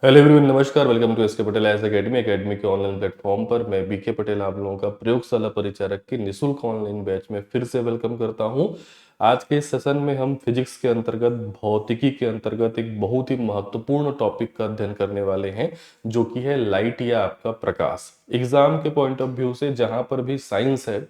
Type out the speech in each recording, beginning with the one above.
Hello everyone, नमस्कार। Welcome to SK Patel IAS academy academy के online platform पर मैं बीके पटेल आप लोगों का प्रयोगशाला परिचारक की निशुल्क ऑनलाइन बैच में फिर से वेलकम करता हूं। आज के इस सेशन में हम फिजिक्स के अंतर्गत भौतिकी के अंतर्गत एक बहुत ही महत्वपूर्ण टॉपिक का अध्ययन करने वाले हैं, जो कि है लाइट या आपका प्रकाश। एग्जाम के पॉइंट ऑफ व्यू से जहां पर भी साइंस है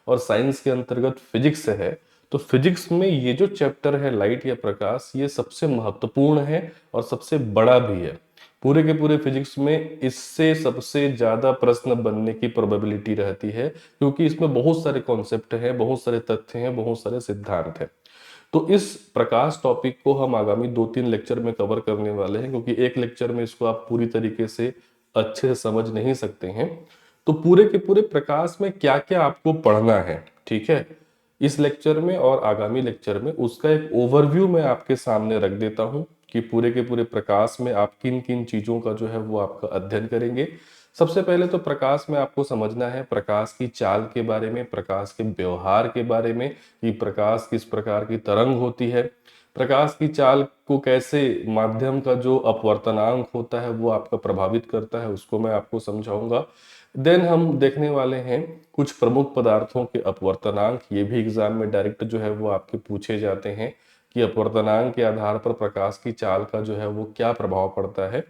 और साइंस के अंतर्गत फिजिक्स है, तो फिजिक्स में ये जो चैप्टर है लाइट या प्रकाश, ये सबसे महत्वपूर्ण है और सबसे बड़ा भी है। पूरे के पूरे फिजिक्स में इससे सबसे ज्यादा प्रश्न बनने की प्रोबेबिलिटी रहती है, क्योंकि इसमें बहुत सारे कॉन्सेप्ट हैं, बहुत सारे तथ्य हैं, बहुत सारे सिद्धांत हैं। तो इस प्रकाश टॉपिक को हम आगामी 2-3 लेक्चर में कवर करने वाले हैं, क्योंकि एक लेक्चर में इसको आप पूरी तरीके से अच्छे से समझ नहीं सकते हैं। तो पूरे के पूरे प्रकाश में क्या क्या आपको पढ़ना है, ठीक है, इस लेक्चर में और आगामी लेक्चर में उसका एक ओवरव्यू मैं आपके सामने रख देता हूं कि पूरे के पूरे प्रकाश में आप किन किन चीजों का जो है वो आपका अध्ययन करेंगे। सबसे पहले तो प्रकाश में आपको समझना है प्रकाश की चाल के बारे में, प्रकाश के व्यवहार के बारे में, कि प्रकाश किस प्रकार की तरंग होती है, प्रकाश की चाल को कैसे माध्यम का जो अपवर्तनांक होता है वो आपका प्रभावित करता है, उसको मैं आपको समझाऊंगा। देन हम देखने वाले हैं कुछ प्रमुख पदार्थों के अपवर्तनांक। ये भी एग्जाम में डायरेक्ट जो है वो आपके पूछे जाते हैं कि अपवर्तनांक के आधार पर प्रकाश की चाल का जो है वो क्या प्रभाव पड़ता है।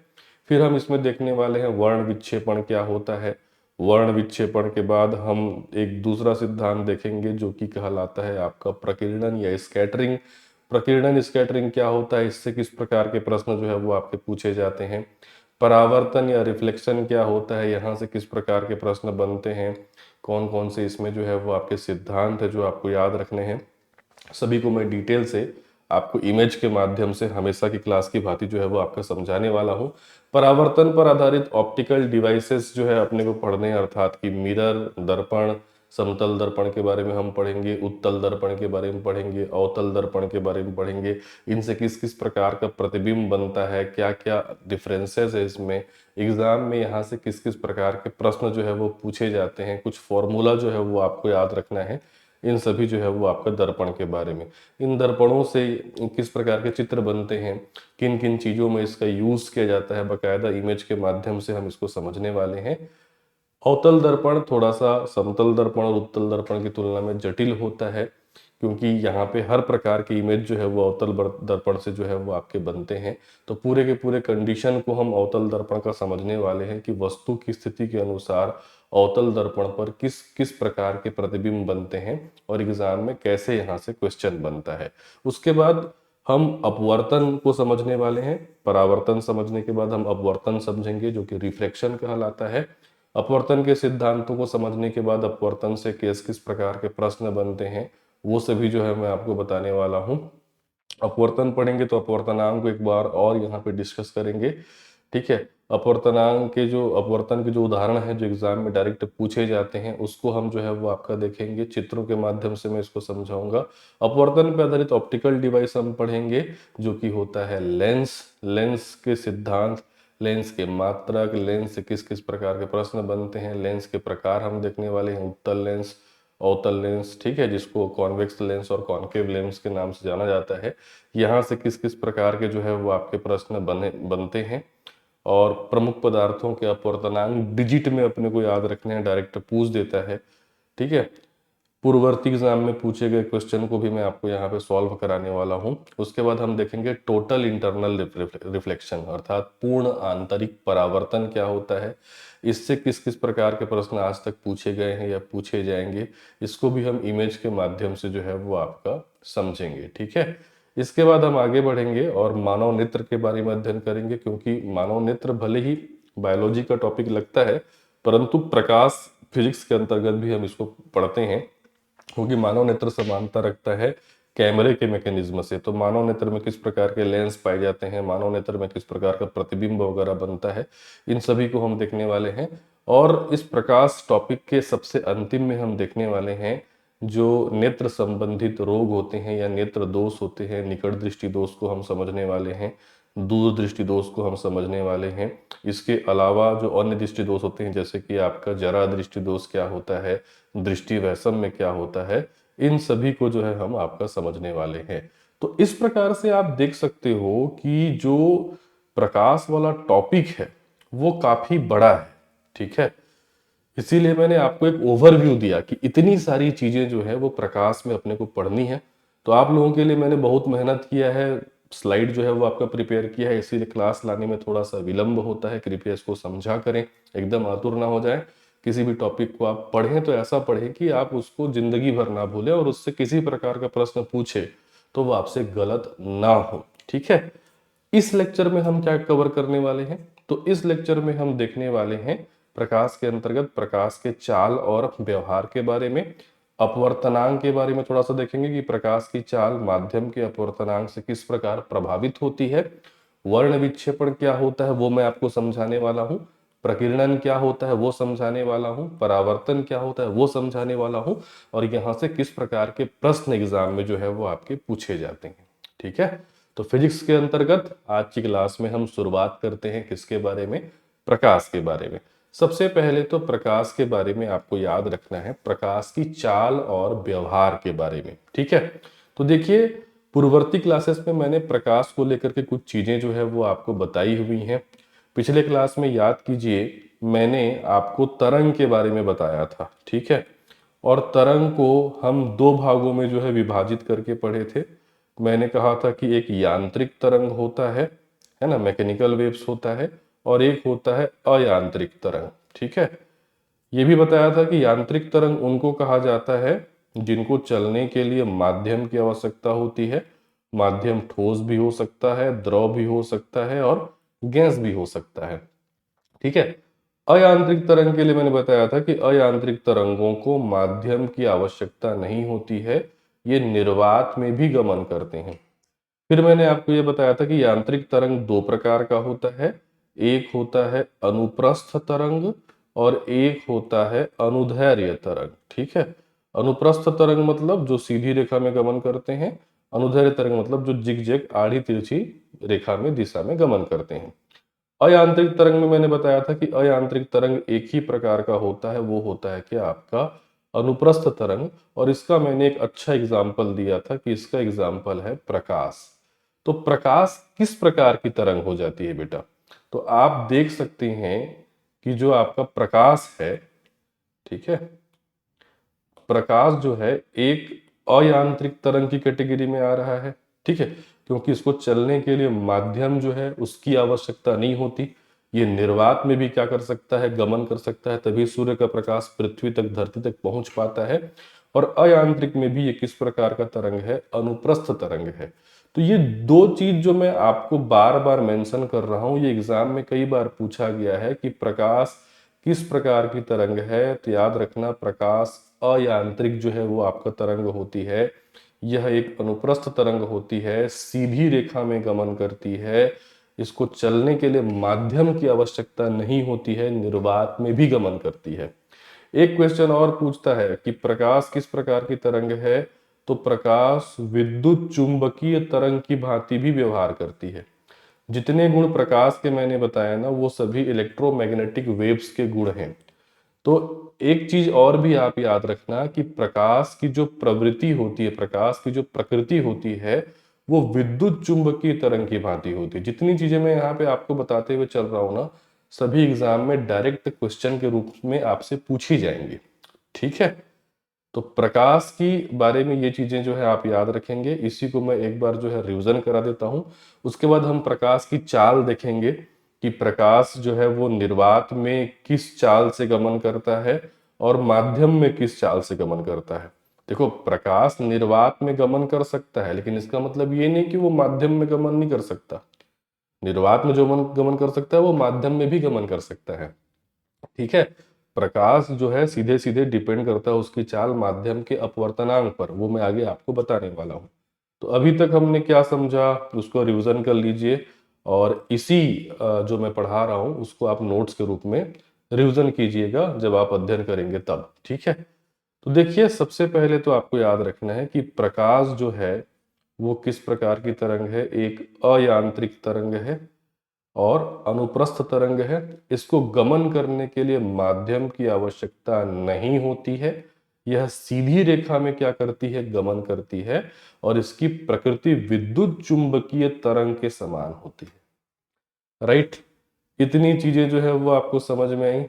फिर हम इसमें देखने वाले हैं वर्ण विक्षेपण क्या होता है। वर्ण विक्षेपण के बाद हम एक दूसरा सिद्धांत देखेंगे जो कि कहलाता है आपका प्रकीर्णन या स्कैटरिंग। प्रकीर्णन स्कैटरिंग क्या होता है, इससे किस प्रकार के प्रश्न जो है वो आपके पूछे जाते हैं। परावर्तन या रिफ्लेक्शन क्या होता है, यहाँ से किस प्रकार के प्रश्न बनते हैं, कौन कौन से इसमें जो है वो आपके सिद्धांत है जो आपको याद रखने हैं, सभी को मैं डिटेल से आपको इमेज के माध्यम से हमेशा की क्लास की भांति जो है वो आपका समझाने वाला हूँ। परावर्तन पर आधारित ऑप्टिकल डिवाइसेस जो है अपने को पढ़ने हैं, अर्थात कि मिरर, दर्पण, समतल दर्पण के बारे में हम पढ़ेंगे, उत्तल दर्पण के बारे में पढ़ेंगे, अवतल दर्पण के बारे में पढ़ेंगे। इनसे किस किस प्रकार का प्रतिबिंब बनता है, क्या क्या डिफरेंसेस है इसमें, एग्जाम में यहाँ से किस किस प्रकार के प्रश्न जो है वो पूछे जाते हैं, कुछ फॉर्मूला जो है वो आपको याद रखना है। इन सभी जो है वो आपका दर्पण के बारे में, इन दर्पणों से किस प्रकार के चित्र बनते हैं, किन किन चीजों में इसका यूज किया जाता है, बकायदा इमेज के माध्यम से हम इसको समझने वाले हैं। अवतल दर्पण थोड़ा सा समतल दर्पण और उत्तल दर्पण की तुलना में जटिल होता है, क्योंकि यहाँ पे हर प्रकार की इमेज जो है वो अवतल दर्पण से जो है वो आपके बनते हैं। तो पूरे के पूरे कंडीशन को हम अवतल दर्पण का समझने वाले हैं कि वस्तु की स्थिति के अनुसार अवतल दर्पण पर किस किस प्रकार के प्रतिबिंब बनते हैं और एग्जाम में कैसे यहाँ से क्वेश्चन बनता है। उसके बाद हम अपवर्तन को समझने वाले हैं। परावर्तन समझने के बाद हम अपवर्तन समझेंगे, जो कि रिफ्लेक्शन कहलाता है। अपवर्तन के सिद्धांतों को समझने के बाद अपवर्तन से किस किस प्रकार के प्रश्न बनते हैं, वो सभी जो है मैं आपको बताने वाला हूँ। अपवर्तन पढ़ेंगे तो अपवर्तनांक को एक बार और यहाँ पे डिस्कस करेंगे, ठीक है। अपवर्तनांक के जो अपवर्तन के जो उदाहरण है जो एग्जाम में डायरेक्ट पूछे जाते हैं, उसको हम जो है वो आपका देखेंगे, चित्रों के माध्यम से मैं इसको समझाऊंगा। अपवर्तन पर आधारित ऑप्टिकल डिवाइस हम पढ़ेंगे, जो कि होता है लेंस। लेंस के सिद्धांत, लेंस के मात्रक, लेंस से किस किस प्रकार के प्रश्न बनते हैं, लेंस के प्रकार हम देखने वाले हैं, उत्तल लेंस, अवतल लेंस, ठीक है, जिसको कॉन्वेक्स लेंस और कॉन्केव लेंस के नाम से जाना जाता है। यहाँ से किस किस प्रकार के जो है वो आपके प्रश्न बनते हैं। और प्रमुख पदार्थों के अपवर्तनांक डिजिट में अपने को याद रखने हैं, डायरेक्ट पूछ देता है, ठीक है। पूर्ववर्ती एग्जाम में पूछे गए क्वेश्चन को भी मैं आपको यहाँ पे सॉल्व कराने वाला हूँ। उसके बाद हम देखेंगे टोटल इंटरनल रिफ्लेक्शन, अर्थात पूर्ण आंतरिक परावर्तन क्या होता है, इससे किस किस प्रकार के प्रश्न आज तक पूछे गए हैं या पूछे जाएंगे, इसको भी हम इमेज के माध्यम से जो है वो आपका समझेंगे, ठीक है। इसके बाद हम आगे बढ़ेंगे और मानव नेत्र के बारे में अध्ययन करेंगे, क्योंकि मानव नेत्र भले ही बायोलॉजी का टॉपिक लगता है, परंतु प्रकाश फिजिक्स के अंतर्गत भी हम इसको पढ़ते हैं, क्योंकि मानव नेत्र समानता रखता है कैमरे के मैकेनिज्म से। तो मानव नेत्र में किस प्रकार के लेंस पाए जाते हैं, मानव नेत्र में किस प्रकार का प्रतिबिंब वगैरह बनता है, इन सभी को हम देखने वाले हैं। और इस प्रकाश टॉपिक के सबसे अंतिम में हम देखने वाले हैं जो नेत्र संबंधित रोग होते हैं या नेत्र दोष होते हैं, निकट दृष्टि दोष को हम समझने वाले हैं, दूर दृष्टि दोष को हम समझने वाले हैं। इसके अलावा जो अन्य दृष्टि दोष होते हैं, जैसे कि आपका जरा दृष्टि दोष क्या होता है, दृष्टि वैषम्य क्या होता है, इन सभी को जो है हम आपका समझने वाले हैं। तो इस प्रकार से आप देख सकते हो कि जो प्रकाश वाला टॉपिक है वो काफी बड़ा है, ठीक है। इसीलिए मैंने आपको एक ओवरव्यू दिया कि इतनी सारी चीजें जो है वो प्रकाश में अपने को पढ़नी है। तो आप लोगों के लिए मैंने बहुत मेहनत किया है, स्लाइड जो है वो आपका प्रिपेयर किया है, इसीलिए क्लास लाने में थोड़ा सा विलंब होता है। कृपया इसको समझा करें, एकदम आतुर ना हो जाए। किसी भी टॉपिक को आप पढ़ें तो ऐसा पढ़ें कि आप उसको जिंदगी भर ना भूलें, और उससे किसी प्रकार का प्रश्न पूछे तो वो आपसे गलत ना हो, ठीक है। इस लेक्चर में हम क्या कवर करने वाले हैं? तो इस लेक्चर में हम देखने वाले हैं प्रकाश के अंतर्गत प्रकाश के चाल और व्यवहार के बारे में, अपवर्तनांक के बारे में थोड़ा सा देखेंगे कि प्रकाश की चाल माध्यम के अपवर्तनांक से किस प्रकार प्रभावित होती है, वर्ण विक्षेपण क्या होता है वो मैं आपको समझाने वाला हूं, प्रकीर्णन क्या होता है वो समझाने वाला हूं, परावर्तन क्या होता है वो समझाने वाला हूं, और यहां से किस प्रकार के प्रश्न एग्जाम में जो है वो आपके पूछे जाते हैं, ठीक है। तो फिजिक्स के अंतर्गत आज की क्लास में हम शुरुआत करते हैं किसके बारे में? प्रकाश के बारे में। सबसे पहले तो प्रकाश के बारे में आपको याद रखना है प्रकाश की चाल और व्यवहार के बारे में, ठीक है। तो देखिए, पूर्ववर्ती क्लासेस में मैंने प्रकाश को लेकर के कुछ चीजें जो है वो आपको बताई हुई हैं। पिछले क्लास में याद कीजिए, मैंने आपको तरंग के बारे में बताया था, ठीक है। और तरंग को हम दो भागों में जो है विभाजित करके पढ़े थे। मैंने कहा था कि एक यांत्रिक तरंग होता है ना, मैकेनिकल वेव्स होता है, और एक होता है अयांत्रिक तरंग, ठीक है। ये भी बताया था कि यांत्रिक तरंग उनको कहा जाता है जिनको चलने के लिए माध्यम की आवश्यकता होती है। माध्यम ठोस भी हो सकता है, द्रव भी हो सकता है, और गैस भी हो सकता है, ठीक है। अयांत्रिक तरंग के लिए मैंने बताया था कि अयांत्रिक तरंगों को माध्यम की आवश्यकता नहीं होती है, ये निर्वात में भी गमन करते हैं। फिर मैंने आपको ये बताया था कि यांत्रिक तरंग दो प्रकार का होता है, एक होता है अनुप्रस्थ तरंग और एक होता है अनुदैर्ध्य तरंग, ठीक है। अनुप्रस्थ तरंग मतलब जो सीधी रेखा में गमन करते हैं, अनुदैर्ध्य तरंग मतलब जो जिगजैग आड़ी तिरछी रेखा में दिशा में गमन करते हैं। अयांत्रिक तरंग में मैंने बताया था कि अयांत्रिक तरंग एक ही प्रकार का होता है, वो होता है कि आपका अनुप्रस्थ तरंग, और इसका मैंने एक अच्छा एग्जाम्पल दिया था कि इसका एग्जाम्पल है प्रकाश। तो प्रकाश किस प्रकार की तरंग हो जाती है बेटा? तो आप देख सकते हैं कि जो आपका प्रकाश है, ठीक है, प्रकाश जो है एक अयांत्रिक तरंग की कैटेगरी में आ रहा है, ठीक है, क्योंकि इसको चलने के लिए माध्यम जो है उसकी आवश्यकता नहीं होती। ये निर्वात में भी क्या कर सकता है? गमन कर सकता है, तभी सूर्य का प्रकाश पृथ्वी तक, धरती तक पहुंच पाता है। और अयांत्रिक में भी ये किस प्रकार का तरंग है? अनुप्रस्थ तरंग है। तो ये दो चीज जो मैं आपको बार बार मेंशन कर रहा हूं, ये एग्जाम में कई बार पूछा गया है कि प्रकाश किस प्रकार की तरंग है। तो याद रखना, प्रकाश अयांत्रिक जो है वो आपका तरंग होती है, यह एक अनुप्रस्थ तरंग होती है, सीधी रेखा में गमन करती है, इसको चलने के लिए माध्यम की आवश्यकता नहीं होती है, निर्वात में भी गमन करती है। एक क्वेश्चन और पूछता है कि प्रकाश किस प्रकार की तरंग है? तो प्रकाश विद्युत चुंबकीय तरंग की भांति भी व्यवहार करती है। जितने गुण प्रकाश के मैंने बताया ना, वो सभी इलेक्ट्रोमैग्नेटिक वेव्स के गुण हैं। तो एक चीज और भी आप याद रखना कि प्रकाश की जो प्रवृत्ति होती है, प्रकाश की जो प्रकृति होती है, वो विद्युत चुंबकीय तरंग की भांति होती है। जितनी चीजें मैं यहाँ पे आपको बताते हुए चल रहा हूं ना, सभी एग्जाम में डायरेक्ट क्वेश्चन के रूप में आपसे पूछी जाएंगी, ठीक है। तो प्रकाश की बारे में ये चीजें जो है आप याद रखेंगे। इसी को मैं एक बार जो है रिवीजन करा देता हूं। उसके बाद हम प्रकाश की चाल देखेंगे कि प्रकाश जो है वो निर्वात में किस चाल से गमन करता है और माध्यम में किस चाल से गमन करता है। देखो, प्रकाश निर्वात में गमन कर सकता है, लेकिन इसका मतलब ये नहीं कि वो माध्यम में गमन नहीं कर सकता। निर्वात में जो गमन कर सकता है वो माध्यम में भी गमन कर सकता है, ठीक है। प्रकाश जो है सीधे सीधे डिपेंड करता है उसकी चाल माध्यम के अपवर्तनांक पर, वो मैं आगे आपको बताने वाला हूं। तो अभी तक हमने क्या समझा उसको रिवीजन कर लीजिए, और इसी जो मैं पढ़ा रहा हूं उसको आप नोट्स के रूप में रिवीजन कीजिएगा जब आप अध्ययन करेंगे तब, ठीक है। तो देखिए, सबसे पहले तो आपको याद रखना है कि प्रकाश जो है वो किस प्रकार की तरंग है। एक अयांत्रिक तरंग है और अनुप्रस्थ तरंग है। इसको गमन करने के लिए माध्यम की आवश्यकता नहीं होती है, यह सीधी रेखा में क्या करती है? गमन करती है, और इसकी प्रकृति विद्युत चुंबकीय तरंग के समान होती है। राइट। इतनी चीजें जो है वो आपको समझ में आई।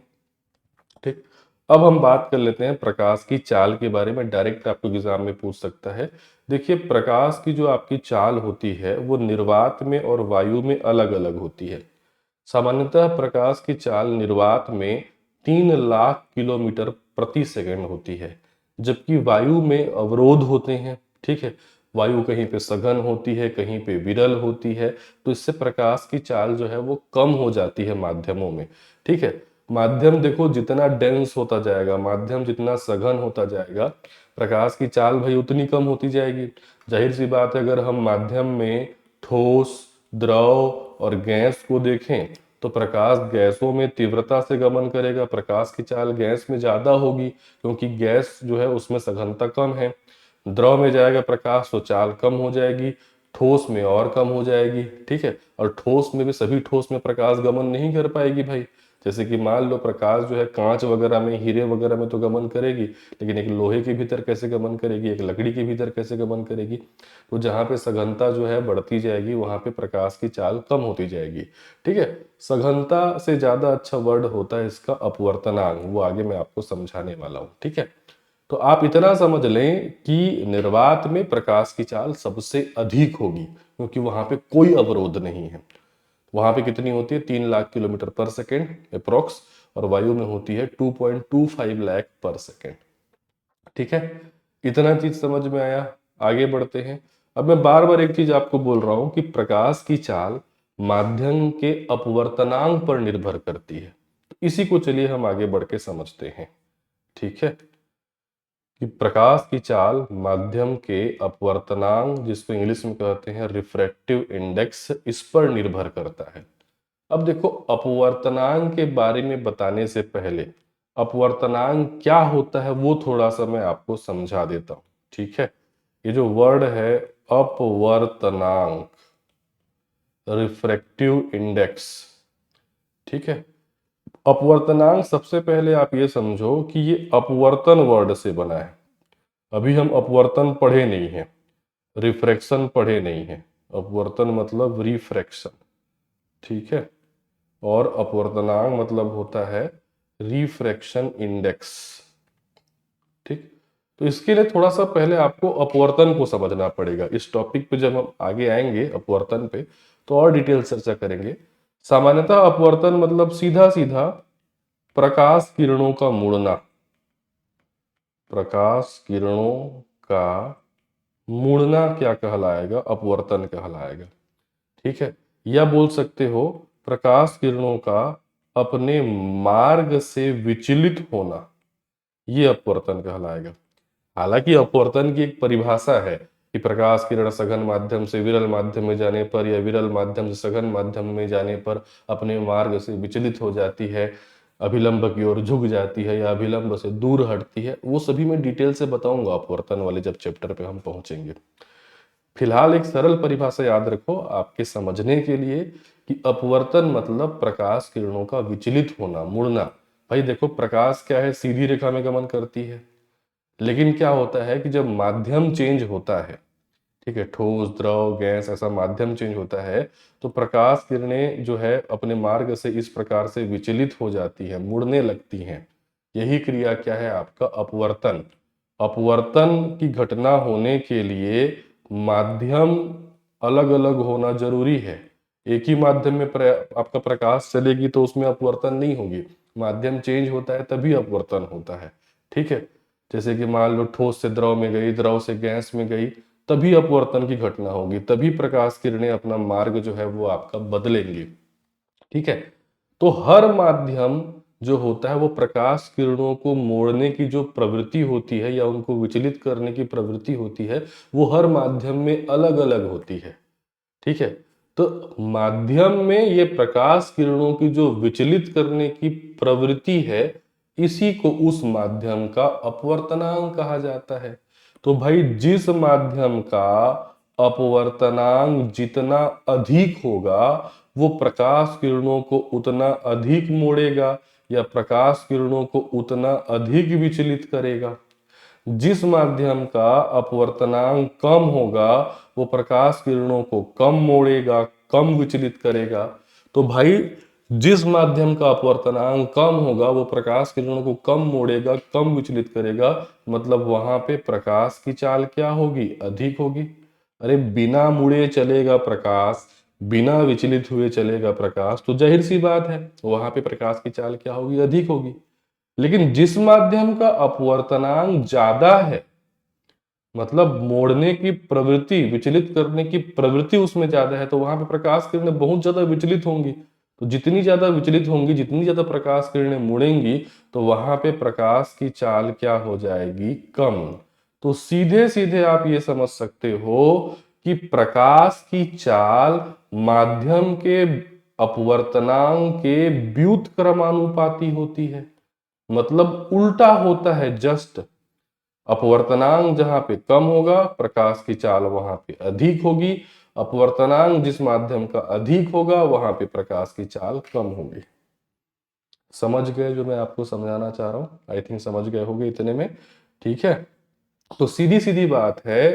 ठीक। अब हम बात कर लेते हैं प्रकाश की चाल के बारे में, डायरेक्ट आपको एग्जाम में पूछ सकता है। देखिए, प्रकाश की जो आपकी चाल होती है वो निर्वात में और वायु में अलग अलग होती है। सामान्यतः प्रकाश की चाल निर्वात में 3 लाख किलोमीटर प्रति सेकंड होती है, जबकि वायु में अवरोध होते हैं। ठीक है, वायु कहीं पे सघन होती है, कहीं पे विरल होती है, तो इससे प्रकाश की चाल जो है वो कम हो जाती है माध्यमों में। ठीक है, माध्यम देखो जितना डेंस होता जाएगा, माध्यम जितना सघन होता जाएगा, प्रकाश की चाल भाई उतनी कम होती जाएगी। जाहिर सी बात है, अगर हम माध्यम में ठोस, द्रव और गैस को देखें तो प्रकाश गैसों में तीव्रता से गमन करेगा, प्रकाश की चाल गैस में ज्यादा होगी क्योंकि गैस जो है उसमें सघनता कम है। द्रव में जाएगा प्रकाश तो चाल कम हो जाएगी, ठोस में और कम हो जाएगी। ठीक है, और ठोस में भी सभी ठोस में प्रकाश गमन नहीं कर पाएगी भाई। जैसे कि मान लो प्रकाश जो है कांच वगैरह में, हीरे वगैरह में तो गमन करेगी, लेकिन एक लोहे के भीतर कैसे गमन करेगी, एक लकड़ी के भीतर कैसे गमन करेगी। तो जहाँ पे सघनता जो है बढ़ती जाएगी वहां पे प्रकाश की चाल कम होती जाएगी। ठीक है, सघनता से ज्यादा अच्छा वर्ड होता है इसका अपवर्तनांक, वो आगे मैं आपको समझाने वाला हूँ। ठीक है, तो आप इतना समझ लें कि निर्वात में प्रकाश की चाल सबसे अधिक होगी क्योंकि वहां पे कोई अवरोध नहीं है। वहां पे कितनी होती है, 3 लाख किलोमीटर पर सेकेंड अप्रोक्स, और वायु में होती है 2.25 लाख पर सेकेंड। ठीक है, इतना चीज समझ में आया। आगे बढ़ते हैं। अब मैं बार बार एक चीज आपको बोल रहा हूं कि प्रकाश की चाल माध्यम के अपवर्तनांक पर निर्भर करती है। तो इसी को चलिए हम आगे बढ़ के समझते हैं। ठीक है, कि प्रकाश की चाल माध्यम के अपवर्तनांक, जिसको इंग्लिश में कहते हैं रिफ्रैक्टिव इंडेक्स, इस पर निर्भर करता है। अब देखो, अपवर्तनांक के बारे में बताने से पहले अपवर्तनांक क्या होता है वो थोड़ा सा मैं आपको समझा देता हूं। ठीक है, ये जो वर्ड है अपवर्तनांक, रिफ्रैक्टिव इंडेक्स, ठीक है, अपवर्तनांक सबसे पहले आप ये समझो कि ये अपवर्तन वर्ड से बना है। अभी हम अपवर्तन पढ़े नहीं है, रिफ्रैक्शन पढ़े नहीं है। अपवर्तन मतलब रिफ्रैक्शन। ठीक है, और अपवर्तनांक मतलब होता है रिफ्रैक्शन इंडेक्स। ठीक, तो इसके लिए थोड़ा सा पहले आपको अपवर्तन को समझना पड़ेगा। इस टॉपिक पे जब हम आगे आएंगे अपवर्तन पे तो और डिटेल चर्चा करेंगे। सामान्यतः अपवर्तन मतलब सीधा सीधा प्रकाश किरणों का मुड़ना, प्रकाश किरणों का मुड़ना क्या कहलाएगा, अपवर्तन कहलाएगा। ठीक है, या बोल सकते हो प्रकाश किरणों का अपने मार्ग से विचलित होना, ये अपवर्तन कहलाएगा। हालांकि अपवर्तन की एक परिभाषा है कि प्रकाश किरण सघन माध्यम से विरल माध्यम में जाने पर या विरल माध्यम से सघन माध्यम में जाने पर अपने मार्ग से विचलित हो जाती है, अभिलंब की ओर झुक जाती है या अभिलंब से दूर हटती है। वो सभी मैं डिटेल से बताऊंगा अपवर्तन वाले जब चैप्टर पे हम पहुंचेंगे। फिलहाल एक सरल परिभाषा याद रखो आपके समझने के लिए कि अपवर्तन मतलब प्रकाश किरणों का विचलित होना, मुड़ना। भाई देखो, प्रकाश क्या है, सीधी रेखा में गमन करती है, लेकिन क्या होता है कि जब माध्यम चेंज होता है, ठीक है, ठोस, द्रव, गैस, ऐसा माध्यम चेंज होता है, तो प्रकाश किरणें जो है अपने मार्ग से इस प्रकार से विचलित हो जाती है, मुड़ने लगती हैं। यही क्रिया क्या है, आपका अपवर्तन। अपवर्तन की घटना होने के लिए माध्यम अलग अलग होना जरूरी है। एक ही माध्यम में आपका प्रकाश चलेगी तो उसमें अपवर्तन नहीं होगी, माध्यम चेंज होता है तभी अपवर्तन होता है। ठीक है, जैसे कि मान लो ठोस से द्रव में गई, द्रव से गैस में गई, तभी अपवर्तन की घटना होगी, तभी प्रकाश किरणें अपना मार्ग जो है वो आपका बदलेंगी। ठीक है, तो हर माध्यम जो होता है वो प्रकाश किरणों को मोड़ने की जो प्रवृत्ति होती है या उनको विचलित करने की प्रवृत्ति होती है, वो हर माध्यम में अलग अलग होती है। ठीक है, तो माध्यम में ये प्रकाश किरणों की जो विचलित करने की प्रवृत्ति है, इसी को उस माध्यम का अपवर्तनांक कहा जाता है। तो भाई जिस माध्यम का अपवर्तनांक जितना अधिक होगा वो प्रकाश किरणों को उतना अधिक मोड़ेगा या प्रकाश किरणों को उतना अधिक विचलित करेगा। जिस माध्यम का अपवर्तनांक कम होगा वो प्रकाश किरणों को कम मोड़ेगा, कम विचलित करेगा। तो भाई जिस माध्यम का अपवर्तनांक कम होगा वो प्रकाश किरणों को कम मोड़ेगा, कम विचलित करेगा, मतलब वहां पे प्रकाश की चाल क्या होगी, अधिक होगी। अरे बिना मुड़े चलेगा प्रकाश, बिना विचलित हुए चलेगा प्रकाश, तो जाहिर सी बात है वहां पे प्रकाश की चाल क्या होगी, अधिक होगी। लेकिन जिस माध्यम का अपवर्तनांक ज्यादा है, मतलब मोड़ने की प्रवृत्ति, विचलित करने की प्रवृत्ति उसमें ज्यादा है, तो वहां पे प्रकाश किरणें बहुत ज्यादा विचलित होंगी। तो जितनी ज्यादा विचलित होंगी, जितनी ज्यादा प्रकाश किरणें मुड़ेंगी, तो वहां पे प्रकाश की चाल क्या हो जाएगी, कम। तो सीधे सीधे आप ये समझ सकते हो कि प्रकाश की चाल माध्यम के अपवर्तनांक के व्युत्क्रमानुपाती होती है, मतलब उल्टा होता है जस्ट। अपवर्तनांक जहां पे कम होगा प्रकाश की चाल वहां पे अधिक होगी, अपवर्तनांक जिस माध्यम का अधिक होगा वहां पे प्रकाश की चाल कम होगी। समझ गए जो मैं आपको समझाना चाह रहा हूं? आई थिंक समझ गए होंगे इतने में। ठीक है, तो सीधी सीधी बात है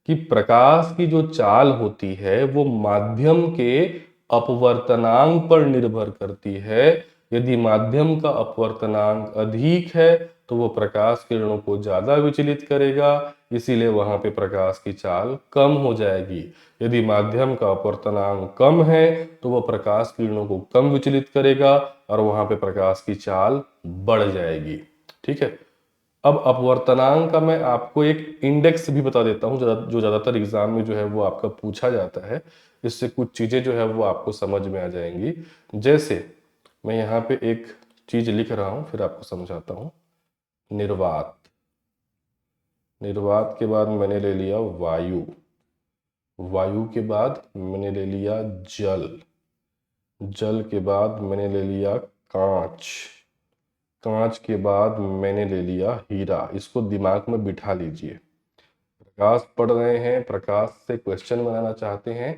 कि प्रकाश की जो चाल होती है वो माध्यम के अपवर्तनांक पर निर्भर करती है। यदि माध्यम का अपवर्तनांक अधिक है तो वो प्रकाश किरणों को ज्यादा विचलित करेगा, इसीलिए वहां पे प्रकाश की चाल कम हो जाएगी। यदि माध्यम का अपवर्तनांक कम है तो वो प्रकाश किरणों को कम विचलित करेगा और वहां पे प्रकाश की चाल बढ़ जाएगी। ठीक है, अब अपवर्तनांक का मैं आपको एक इंडेक्स भी बता देता हूं, जो ज्यादातर एग्जाम में जो है वो आपका पूछा जाता है। इससे कुछ चीजें जो है वो आपको समझ में आ जाएंगी। जैसे मैं यहाँ पे एक चीज लिख रहा हूं, फिर आपको समझाता हूं। निर्वात, निर्वात के बाद मैंने ले लिया वायु, वायु के बाद मैंने ले लिया जल, जल के बाद मैंने ले लिया कांच, कांच के बाद मैंने ले लिया हीरा। इसको दिमाग में बिठा लीजिए। प्रकाश पढ़ रहे हैं, प्रकाश से क्वेश्चन बनाना चाहते हैं,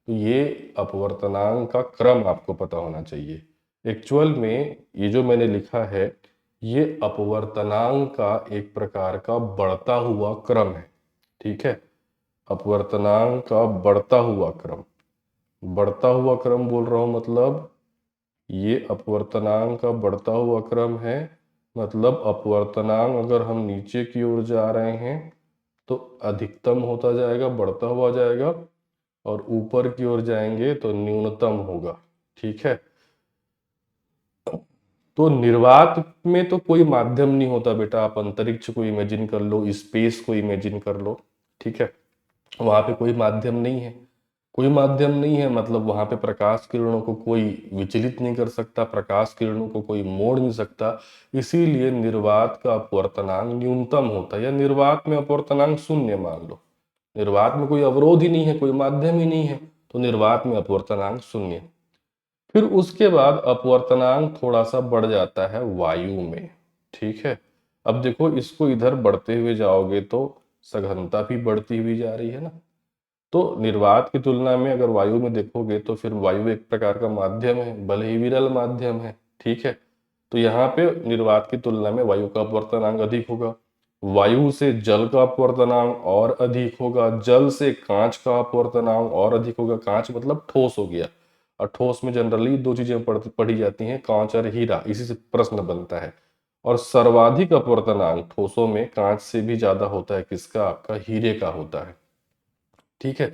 तो ये अपवर्तनांक का क्रम आपको पता होना चाहिए। एक्चुअल में ये जो मैंने लिखा है ये अपवर्तनांक का एक प्रकार का बढ़ता हुआ क्रम है। ठीक है, अपवर्तनांक का बढ़ता हुआ क्रम, बढ़ता हुआ क्रम बोल रहा हूं मतलब ये अपवर्तनांक का बढ़ता हुआ क्रम है। मतलब अपवर्तनांक अगर हम नीचे की ओर जा रहे हैं तो अधिकतम होता जाएगा, बढ़ता हुआ जाएगा, और ऊपर की ओर जाएंगे तो न्यूनतम होगा। ठीक है, तो निर्वात में तो कोई माध्यम नहीं होता बेटा। आप अंतरिक्ष को इमेजिन कर लो, स्पेस को इमेजिन कर लो। ठीक है, वहां पे कोई माध्यम नहीं है, कोई माध्यम नहीं है, मतलब वहां पे प्रकाश किरणों को कोई विचलित नहीं कर सकता, प्रकाश किरणों को कोई मोड़ नहीं सकता। इसीलिए निर्वात का अपवर्तनांक न्यूनतम होता है, या निर्वात में अपवर्तनांक शून्य मान लो। निर्वात में कोई अवरोध ही नहीं है, कोई माध्यम ही नहीं है, तो निर्वात में अपवर्तनांक शून्य। फिर उसके बाद अपवर्तनांक थोड़ा सा बढ़ जाता है वायु में। ठीक है, अब देखो इसको इधर बढ़ते हुए जाओगे तो सघनता भी बढ़ती हुई जा रही है ना। तो निर्वात की तुलना में अगर वायु में देखोगे तो फिर वायु एक प्रकार का माध्यम है, भले ही विरल माध्यम है। ठीक है, तो यहाँ पे निर्वात की तुलना में वायु का अपवर्तनांक अधिक होगा, वायु से जल का अपवर्तनांक और अधिक होगा, जल से कांच का अपवर्तनांक और अधिक होगा। कांच मतलब ठोस हो गया, और ठोस में जनरली दो चीजें पढ़ी जाती हैं, कांच और हीरा, इसी से प्रश्न बनता है। और सर्वाधिक अपवर्तनांक ठोसों में कांच से भी ज्यादा होता है, किसका, आपका हीरे का होता है। ठीक है,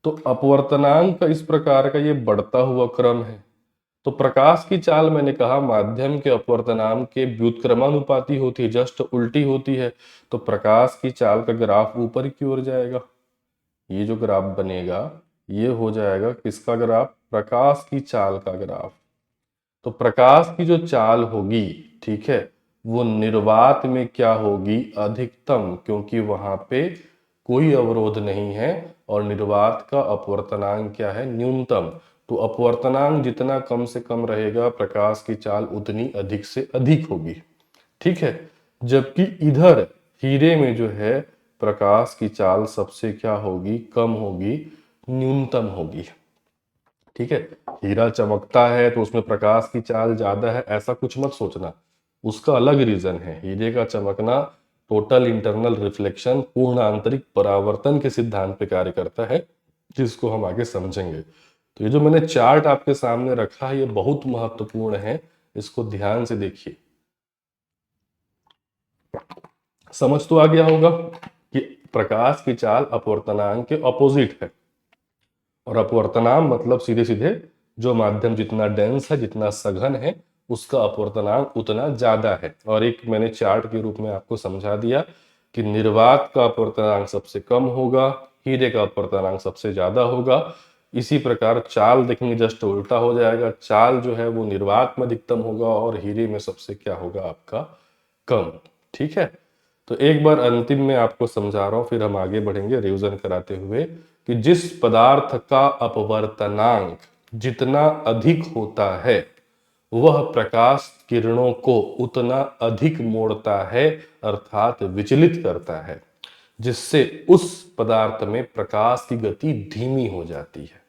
तो अपवर्तनांक का इस प्रकार का ये बढ़ता हुआ क्रम है। तो प्रकाश की चाल मैंने कहा माध्यम के अपवर्तनांक के व्युत्क्रमानुपाती होती है, जस्ट उल्टी होती है। तो प्रकाश की चाल का ग्राफ ऊपर की ओर जाएगा। ये जो ग्राफ बनेगा ये हो जाएगा किसका ग्राफ, प्रकाश की चाल का ग्राफ। तो प्रकाश की जो चाल होगी, ठीक है, वो निर्वात में क्या होगी, अधिकतम, क्योंकि वहां पे कोई अवरोध नहीं है, और निर्वात का अपवर्तनांक क्या है, न्यूनतम। तो अपवर्तनांक जितना कम से कम रहेगा प्रकाश की चाल उतनी अधिक से अधिक होगी। ठीक है, जबकि इधर हीरे में जो है प्रकाश की चाल सबसे क्या होगी, कम होगी, न्यूनतम होगी। ठीक है, हीरा चमकता है तो उसमें प्रकाश की चाल ज्यादा है, ऐसा कुछ मत सोचना, उसका अलग रीजन है। हीरे का चमकना टोटल इंटरनल रिफ्लेक्शन, पूर्ण आंतरिक परावर्तन के सिद्धांत पे कार्य करता है, जिसको हम आगे समझेंगे। तो ये जो मैंने चार्ट आपके सामने रखा है ये बहुत महत्वपूर्ण है, इसको ध्यान से देखिए। समझ तो आ गया होगा कि प्रकाश की चाल अपवर्तनांक के ऑपोजिट है, और अपवर्तनांक मतलब सीधे सीधे जो माध्यम जितना डेंस है, जितना सघन है, उसका अपवर्तनांक उतना ज्यादा है। और एक मैंने चार्ट के रूप में आपको समझा दिया कि निर्वात का अपवर्तनांक सबसे कम होगा, हीरे का अपवर्तनांक सबसे ज्यादा होगा। इसी प्रकार चाल देखेंगे जस्ट उल्टा हो जाएगा, चाल जो है वो निर्वात में अधिकतम होगा और हीरे में सबसे क्या होगा आपका, कम। ठीक है, तो एक बार अंतिम में आपको समझा रहा हूं, फिर हम आगे बढ़ेंगे रिवीजन कराते हुए कि जिस पदार्थ का अपवर्तनांक जितना अधिक होता है वह प्रकाश किरणों को उतना अधिक मोड़ता है, अर्थात विचलित करता है, जिससे उस पदार्थ में प्रकाश की गति धीमी हो जाती है।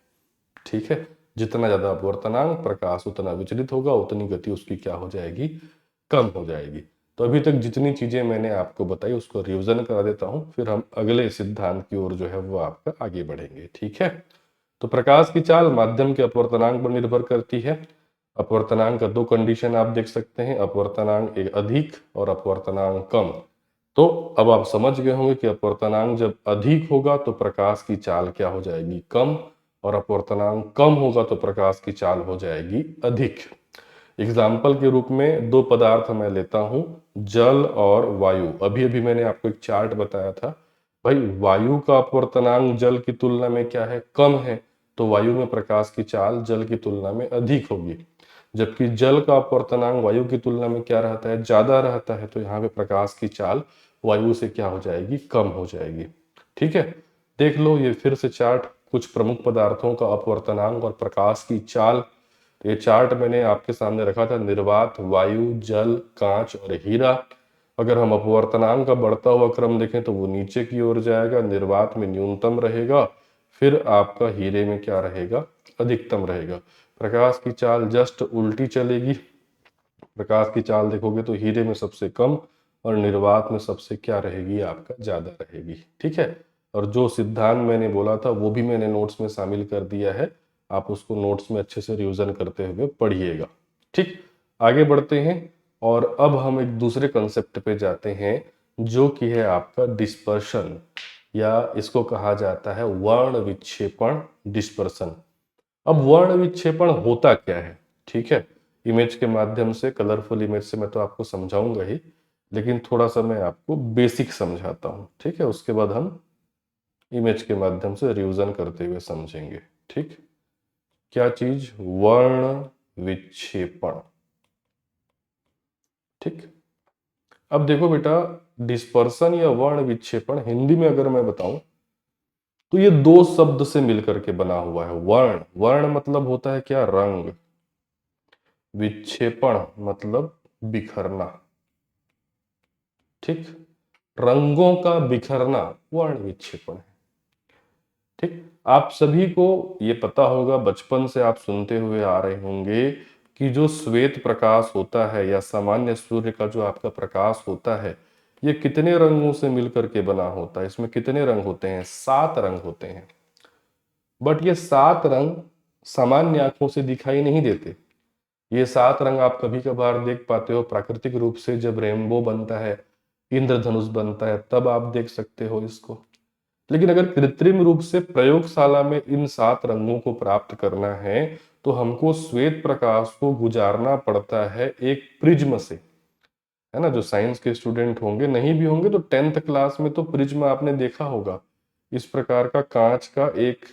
ठीक है, जितना ज्यादा अपवर्तनांक, प्रकाश उतना विचलित होगा, उतनी गति उसकी क्या हो जाएगी, कम हो जाएगी। तो अभी तक जितनी चीजें मैंने आपको बताई उसको रिवीजन करा देता हूं, फिर हम अगले सिद्धांत की ओर जो है वो आपका आगे बढ़ेंगे। ठीक है, तो प्रकाश की चाल माध्यम के अपवर्तनांक पर निर्भर करती है। अपवर्तनांक का दो कंडीशन आप देख सकते हैं, अपवर्तनांक एक अधिक और अपवर्तनांक कम। तो अब आप समझ गए होंगे कि अपवर्तनांक जब अधिक होगा तो प्रकाश की चाल क्या हो जाएगी, कम, और अपवर्तनांक कम होगा तो प्रकाश की चाल हो जाएगी अधिक। एग्जाम्पल के रूप में दो पदार्थ मैं लेता हूं, जल और वायु। अभी अभी मैंने आपको एक चार्ट बताया था, भाई वायु का अपवर्तनांक जल की तुलना में क्या है, कम है, तो वायु में प्रकाश की चाल जल की तुलना में अधिक होगी। जबकि जल का अपवर्तनांक वायु की तुलना में क्या रहता है, ज्यादा रहता है, तो यहाँ पे प्रकाश की चाल वायु से क्या हो जाएगी, कम हो जाएगी। ठीक है, देख लो ये फिर से चार्ट, कुछ प्रमुख पदार्थों का अपवर्तनांक और प्रकाश की चाल। तो ये चार्ट मैंने आपके सामने रखा था, निर्वात, वायु, जल, कांच और हीरा। अगर हम अपवर्तनांक का बढ़ता हुआ क्रम देखें तो वो नीचे की ओर जाएगा, निर्वात में न्यूनतम रहेगा, फिर आपका हीरे में क्या रहेगा, अधिकतम रहेगा। प्रकाश की चाल जस्ट उल्टी चलेगी, प्रकाश की चाल देखोगे तो हीरे में सबसे कम और निर्वात में सबसे क्या रहेगी, आपका ज्यादा रहेगी। ठीक है, और जो सिद्धांत मैंने बोला था वो भी मैंने नोट्स में शामिल कर दिया है, आप उसको नोट्स में अच्छे से रिवीजन करते हुए पढ़िएगा। ठीक, आगे बढ़ते हैं और अब हम एक दूसरे कंसेप्ट पे जाते हैं जो कि है आपका डिस्पर्शन, या इसको कहा जाता है वर्ण विक्षेपण, डिस्पर्शन। अब वर्ण विक्षेपण होता क्या है, ठीक है, इमेज के माध्यम से, कलरफुल इमेज से मैं तो आपको समझाऊंगा ही, लेकिन थोड़ा सा मैं आपको बेसिक समझाता हूं। ठीक है, उसके बाद हम इमेज के माध्यम से रिवीजन करते हुए समझेंगे। ठीक, क्या चीज, वर्ण विक्षेपण। ठीक, अब देखो बेटा, डिस्पर्सन या वर्ण विक्षेपण हिंदी में अगर मैं बताऊं तो ये दो शब्द से मिलकर के बना हुआ है। वर्ण, वर्ण मतलब होता है क्या, रंग, विक्षेपण मतलब बिखरना। ठीक, रंगों का बिखरना वर्ण विक्षेपण है। ठीक, आप सभी को ये पता होगा, बचपन से आप सुनते हुए आ रहे होंगे कि जो श्वेत प्रकाश होता है या सामान्य सूर्य का जो आपका प्रकाश होता है, ये कितने रंगों से मिलकर के बना होता है, इसमें कितने रंग होते हैं, 7 रंग होते हैं। बट ये 7 रंग सामान्य आंखों से दिखाई नहीं देते। ये 7 रंग आप कभी कभार देख पाते हो प्राकृतिक रूप से, जब रेनबो बनता है, इंद्रधनुष बनता है, तब आप देख सकते हो इसको। लेकिन अगर कृत्रिम रूप से प्रयोगशाला में इन 7 रंगों को प्राप्त करना है तो हमको श्वेत प्रकाश को गुजारना पड़ता है एक प्रिज्म से, है ना। जो साइंस के स्टूडेंट होंगे, नहीं भी होंगे तो 10th क्लास में तो प्रिज्म आपने देखा होगा, इस प्रकार का कांच का एक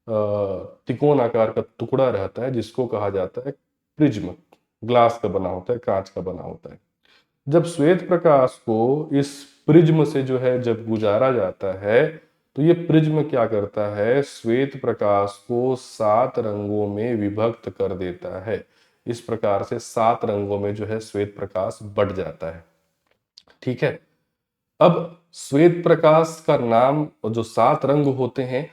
त्रिकोण आकार का टुकड़ा रहता है जिसको कहा जाता है प्रिज्म, ग्लास का बना होता है, कांच का बना होता है। जब श्वेत प्रकाश को इस प्रिज्म से जो है जब गुजारा जाता है तो ये प्रिज्म क्या करता है, श्वेत प्रकाश को 7 रंगों में विभक्त कर देता है। इस प्रकार से 7 रंगों में जो है श्वेत प्रकाश बट जाता है। ठीक है, अब श्वेत प्रकाश का नाम, और जो 7 रंग होते हैं,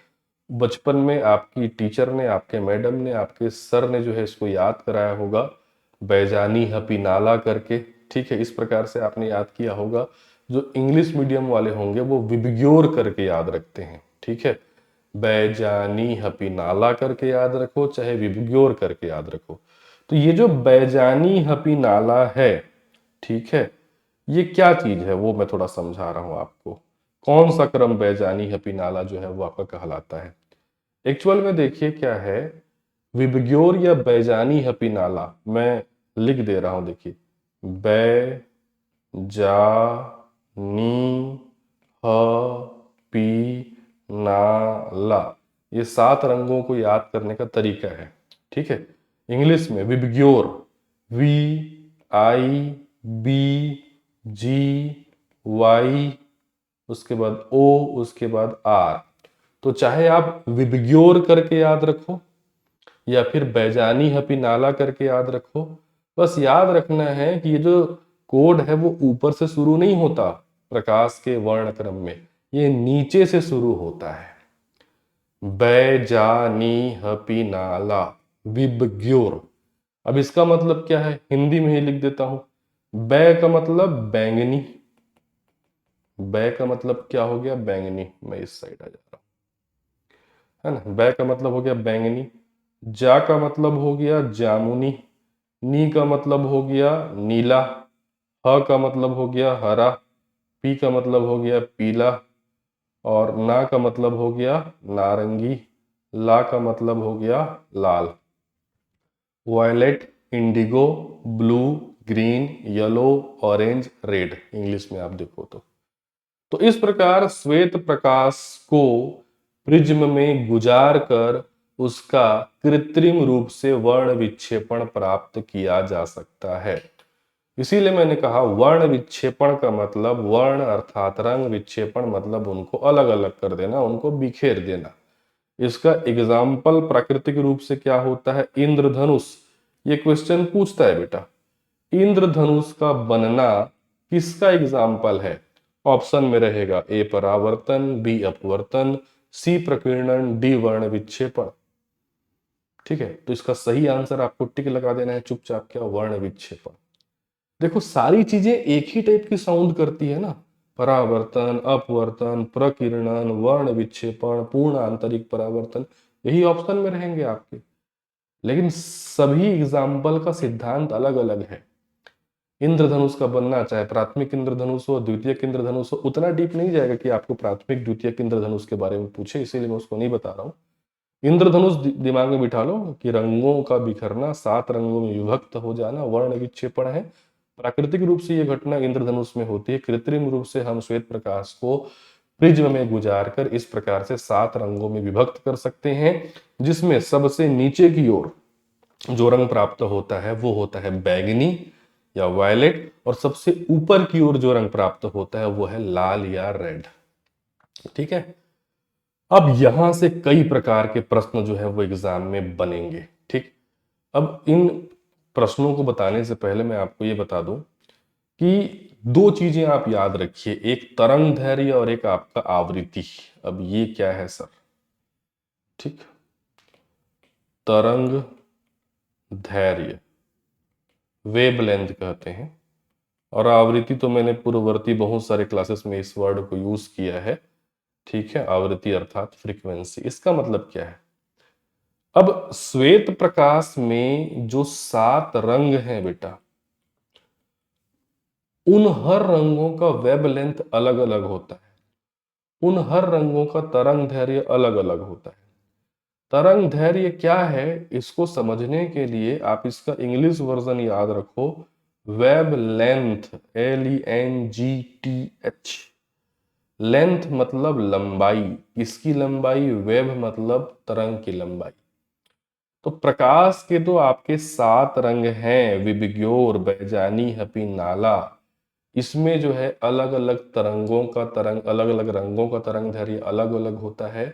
बचपन में आपकी टीचर ने, आपके मैडम ने, आपके सर ने जो है इसको याद कराया होगा, बैजानी हपीनाला करके। ठीक है, इस प्रकार से आपने याद किया होगा। जो इंग्लिश मीडियम वाले होंगे वो विबग्योर करके याद रखते हैं। ठीक है, बैजानी हपी नाला करके याद रखो, चाहे विबग्योर करके याद रखो। तो ये जो बैजानी हपी नाला है, ठीक है, ये क्या चीज है वो मैं थोड़ा समझा रहा हूं आपको। कौन सा क्रम बैजानी हपी नाला जो है वो आपका कहलाता है। एक्चुअल में देखिए क्या है, विबग्योर या बैजानी हपी नाला मैं लिख दे रहा हूं, देखिए बै जा नी ह पी नाला, ये 7 रंगों को याद करने का तरीका है, ठीक है। इंग्लिश में VIBGYOR, V I B G Y, उसके बाद ओ, उसके बाद आर। तो चाहे आप विबग्योर करके याद रखो या फिर बैजानी हपी नाला करके याद रखो, बस याद रखना है कि ये जो कोड है वो ऊपर से शुरू नहीं होता प्रकाश के वर्ण क्रम में, ये नीचे से शुरू होता है। बैजानी हपी नाला विबग्योर। अब इसका मतलब क्या है, हिंदी में ही लिख देता हूं। बै का मतलब बैंगनी, बै का मतलब क्या हो गया, बैंगनी। मैं इस साइड आ जा रहा हूं, है ना। बै का मतलब हो गया बैंगनी। जा का मतलब हो गया जामुनी। नी का मतलब हो गया नीला। ह का मतलब हो गया हरा। पी का मतलब हो गया पीला। और ना का मतलब हो गया नारंगी। ला का मतलब हो गया लाल। Violet, indigo, blue, green, yellow, orange, red, English में आप देखो तो इस प्रकार श्वेत प्रकाश को प्रिज्म में गुजार कर उसका कृत्रिम रूप से वर्ण विक्षेपण प्राप्त किया जा सकता है। इसीलिए मैंने कहा वर्ण विक्षेपण का मतलब, वर्ण अर्थात रंग, विक्षेपण मतलब उनको अलग अलग कर देना, उनको बिखेर देना। इसका एग्जाम्पल प्राकृतिक रूप से क्या होता है, इंद्रधनुष। ये क्वेश्चन पूछता है बेटा, इंद्रधनुष का बनना किसका एग्जाम्पल है। ऑप्शन में रहेगा ए परावर्तन, बी अपवर्तन, सी प्रकीर्णन, डी वर्ण विक्षेपण। ठीक है, तो इसका सही आंसर आपको टिक लगा देना है चुपचाप, क्या, वर्ण विक्षेपण। देखो सारी चीजें एक ही टाइप की साउंड करती है ना, परावर्तन, अपवर्तन, प्रकीर्णन, वर्ण विक्षेपण, पूर्ण आंतरिक परावर्तन, यही ऑप्शन में रहेंगे आपके। लेकिन सभी एग्जाम्पल का सिद्धांत अलग अलग है। इंद्रधनुष का बनना, चाहे प्राथमिक इंद्रधनुष हो, द्वितीयक इंद्रधनुष हो, उतना डीप नहीं जाएगा कि आपको प्राथमिक द्वितीयक इंद्रधनुष के बारे में पूछे, इसीलिए मैं उसको नहीं बता रहा हूँ। इंद्रधनुष दिमाग में बिठा लो कि रंगों का बिखरना, 7 रंगों में विभक्त हो जाना वर्ण विक्षेपण है। प्राकृतिक रूप से यह घटना इंद्रधनुष में होती है, कृत्रिम रूप से हम श्वेत प्रकाश को प्रिज्म में गुजार कर इस प्रकार से 7 रंगों में विभक्त कर सकते हैं, जिसमें सबसे नीचे की ओर जो रंग प्राप्त होता है वो होता है बैंगनी या वायलेट, और सबसे ऊपर की ओर जो रंग प्राप्त होता है वो है लाल या रेड। ठीक है, अब यहां से कई प्रकार के प्रश्न जो है वो एग्जाम में बनेंगे। ठीक, अब इन प्रश्नों को बताने से पहले मैं आपको ये बता दूं कि 2 चीजें आप याद रखिए, एक तरंग दैर्घ्य और एक आपका आवृत्ति। अब ये क्या है सर, ठीक, तरंग दैर्घ्य वेवलेंथ कहते हैं, और आवृत्ति तो मैंने पूर्ववर्ती बहुत सारे क्लासेस में इस वर्ड को यूज किया है। ठीक है, आवृत्ति अर्थात फ्रीक्वेंसी। इसका मतलब क्या है, अब श्वेत प्रकाश में जो 7 रंग हैं बेटा, उन हर रंगों का वेवलेंथ अलग अलग होता है, उन हर रंगों का तरंग दैर्घ्य अलग अलग होता है। तरंग दैर्घ्य क्या है, इसको समझने के लिए आप इसका इंग्लिश वर्जन याद रखो, वेव लेंथ, LENGTH। लेंथ मतलब लंबाई, किसकी लंबाई, वेव मतलब तरंग की लंबाई। तो प्रकाश के तो आपके 7 रंग हैं, विबग्योर, बैजानी, हपी, नाला। इसमें जो है अलग अलग तरंगों का तरंग, अलग अलग रंगों का तरंग दैर्घ्य अलग अलग होता है।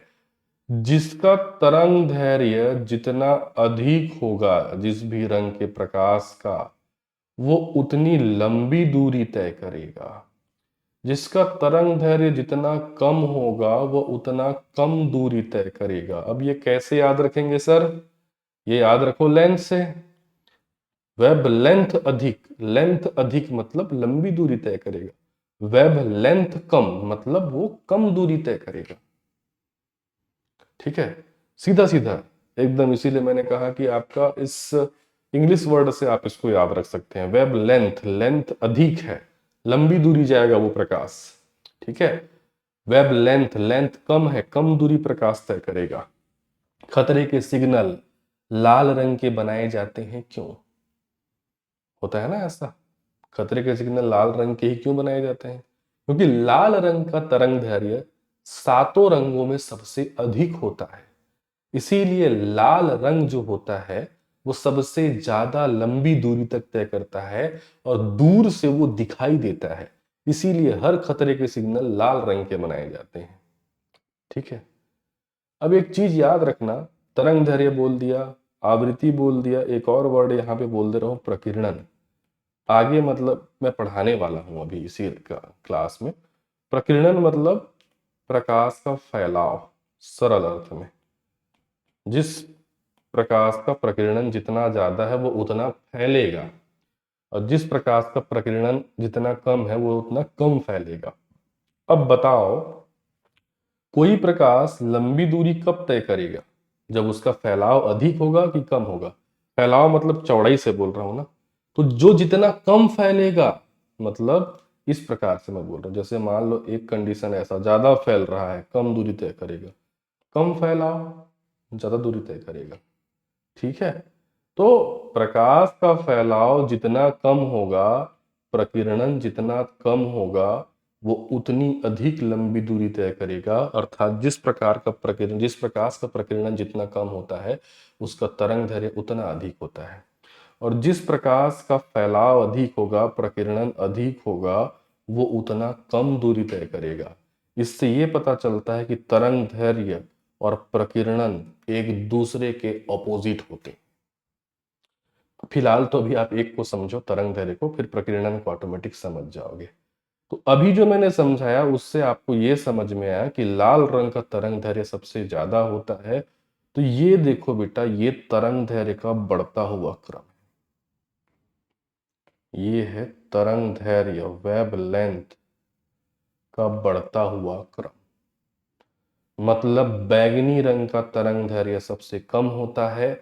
जिसका तरंग दैर्घ्य जितना अधिक होगा जिस भी रंग के प्रकाश का, वो उतनी लंबी दूरी तय करेगा। जिसका तरंग दैर्घ्य जितना कम होगा वो उतना कम दूरी तय करेगा। अब ये कैसे याद रखेंगे सर, ये याद रखो लेंथ से। वेब लेंथ अधिक, लेंथ अधिक मतलब लंबी दूरी तय करेगा, वेब लेंथ कम मतलब वो कम दूरी तय करेगा। ठीक है, सीधा सीधा एकदम। इसीलिए मैंने कहा कि आपका इस इंग्लिश वर्ड से आप इसको याद रख सकते हैं। वेब लेंथ, लेंथ अधिक है, लंबी दूरी जाएगा वो प्रकाश। ठीक है, वेब लेंथ, लेंथ कम है, कम दूरी प्रकाश तय करेगा। खतरे के सिग्नल लाल रंग के बनाए जाते हैं, क्यों होता है ना ऐसा? खतरे के सिग्नल लाल रंग के ही क्यों बनाए जाते हैं? क्योंकि लाल रंग का तरंग दैर्घ्य सातों रंगों में सबसे अधिक होता है। इसीलिए लाल रंग जो होता है वो सबसे ज्यादा लंबी दूरी तक तय करता है और दूर से वो दिखाई देता है। इसीलिए हर खतरे के सिग्नल लाल रंग के बनाए जाते हैं। ठीक है, अब एक चीज याद रखना, तरंग दैर्घ्य बोल दिया, आवृत्ति बोल दिया, एक और वर्ड यहां पे बोल दे रहा हूं, प्रकीर्णन। आगे मतलब मैं पढ़ाने वाला हूं अभी इसी क्लास में। प्रकीर्णन मतलब प्रकाश का फैलाव, सरल अर्थ में। जिस प्रकाश का प्रकीर्णन जितना ज्यादा है वो उतना फैलेगा, और जिस प्रकाश का प्रकीर्णन जितना कम है वो उतना कम फैलेगा। अब बताओ, कोई प्रकाश लंबी दूरी कब तय करेगा? जब उसका फैलाव अधिक होगा कि कम होगा? फैलाव मतलब चौड़ाई से बोल रहा हूं ना। तो जो जितना कम फैलेगा, मतलब इस प्रकार से मैं बोल रहा हूं, जैसे मान लो एक कंडीशन ऐसा, ज्यादा फैल रहा है, कम दूरी तय करेगा। कम फैलाव ज्यादा दूरी तय करेगा। ठीक है, तो प्रकाश का फैलाव जितना कम होगा, प्रकीर्णन जितना कम होगा, वो उतनी अधिक लंबी दूरी तय करेगा। अर्थात जिस प्रकार का प्रकीर्णन, जिस प्रकाश का प्रकीर्णन जितना कम होता है उसका तरंग दैर्घ्य उतना अधिक होता है। और जिस प्रकाश का फैलाव अधिक होगा, प्रकीर्णन अधिक होगा, वो उतना कम दूरी तय करेगा। इससे ये पता चलता है कि तरंग दैर्घ्य और प्रकीर्णन एक दूसरे के ऑपोजिट होते हैं। फिलहाल तो अभी आप एक को समझो, तरंग दैर्घ्य को, फिर प्रकीर्णन को ऑटोमेटिक समझ जाओगे। तो अभी जो मैंने समझाया उससे आपको ये समझ में आया कि लाल रंग का तरंग दैर्घ्य सबसे ज्यादा होता है। तो ये देखो बेटा, ये तरंग दैर्घ्य का बढ़ता हुआ क्रम, ये है तरंग दैर्घ्य, वेव लेंथ का बढ़ता हुआ क्रम। मतलब बैगनी रंग का तरंग दैर्घ्य सबसे कम होता है,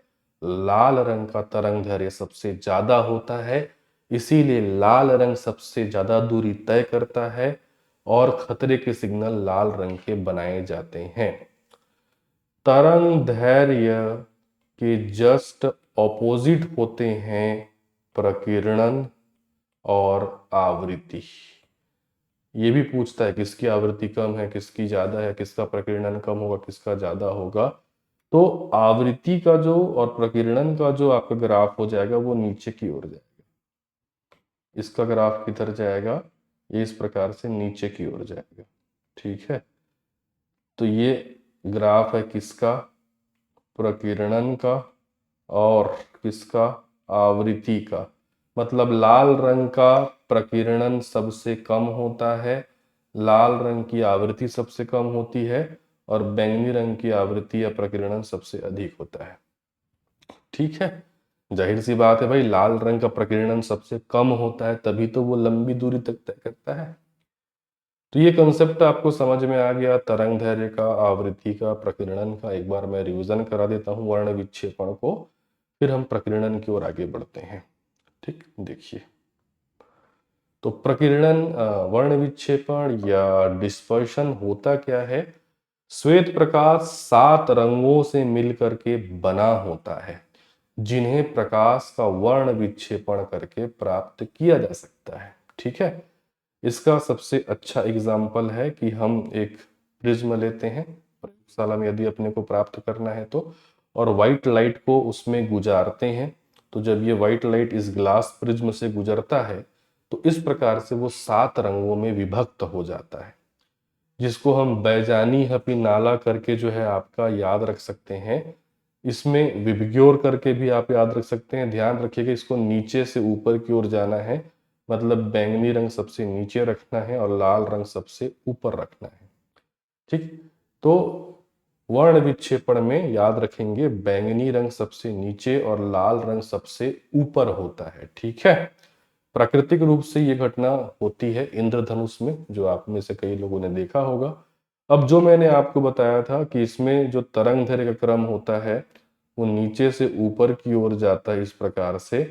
लाल रंग का तरंग दैर्घ्य सबसे ज्यादा होता है। इसीलिए लाल रंग सबसे ज्यादा दूरी तय करता है और खतरे के सिग्नल लाल रंग के बनाए जाते हैं। तरंग दैर्घ्य के जस्ट ऑपोजिट होते हैं प्रकीर्णन और आवृत्ति। ये भी पूछता है किसकी आवृत्ति कम है, किसकी ज्यादा है, किसका प्रकीर्णन कम होगा, किसका ज्यादा होगा। तो आवृत्ति का जो और प्रकीर्णन का जो आपका ग्राफ हो जाएगा वो नीचे की ओर जाएगा। इसका ग्राफ किधर जाएगा? ये इस प्रकार से नीचे की ओर जाएगा। ठीक है, तो ये ग्राफ है किसका? प्रकीर्णन का और किसका? आवृत्ति का। मतलब लाल रंग का प्रकीर्णन सबसे कम होता है, लाल रंग की आवृत्ति सबसे कम होती है, और बैंगनी रंग की आवृत्ति या प्रकीर्णन सबसे अधिक होता है। ठीक है, जाहिर सी बात है भाई, लाल रंग का प्रकीर्णन सबसे कम होता है तभी तो वो लंबी दूरी तक तय करता है। तो ये कंसेप्ट आपको समझ में आ गया, तरंग दैर्घ्य का, आवृत्ति का, प्रकीर्णन का। एक बार मैं रिवीजन करा देता हूँ वर्ण विक्षेपण को, फिर हम प्रकीर्णन की ओर आगे बढ़ते हैं। ठीक, देखिए, तो प्रकीर्णन, वर्ण विक्षेपण या डिस्पर्शन होता क्या है? श्वेत प्रकाश 7 रंगों से मिलकर के बना होता है, जिन्हें प्रकाश का वर्ण विक्षेपण करके प्राप्त किया जा सकता है। ठीक है, इसका सबसे अच्छा एग्जाम्पल है कि हम एक प्रिज्म लेते हैं प्रयोगशाला में, यदि अपने को प्राप्त करना है तो, और व्हाइट लाइट को उसमें गुजारते हैं। तो जब ये व्हाइट लाइट इस ग्लास प्रिज्म से गुजरता है तो इस प्रकार से वो 7 रंगों में विभक्त हो जाता है, जिसको हम बैजानी हपी नाला करके जो है आपका याद रख सकते हैं। इसमें विबग्योर करके भी आप याद रख सकते हैं। ध्यान रखिएगा, इसको नीचे से ऊपर की ओर जाना है, मतलब बैंगनी रंग सबसे नीचे रखना है और लाल रंग सबसे ऊपर रखना है। ठीक, तो वर्ण विक्षेपण में याद रखेंगे बैंगनी रंग सबसे नीचे और लाल रंग सबसे ऊपर होता है। ठीक है, प्राकृतिक रूप से ये घटना होती है इंद्रधनुष में, जो आप में से कई लोगों ने देखा होगा। अब जो मैंने आपको बताया था कि इसमें जो तरंग दैर्घ्य का क्रम होता है वो नीचे से ऊपर की ओर जाता है इस प्रकार से।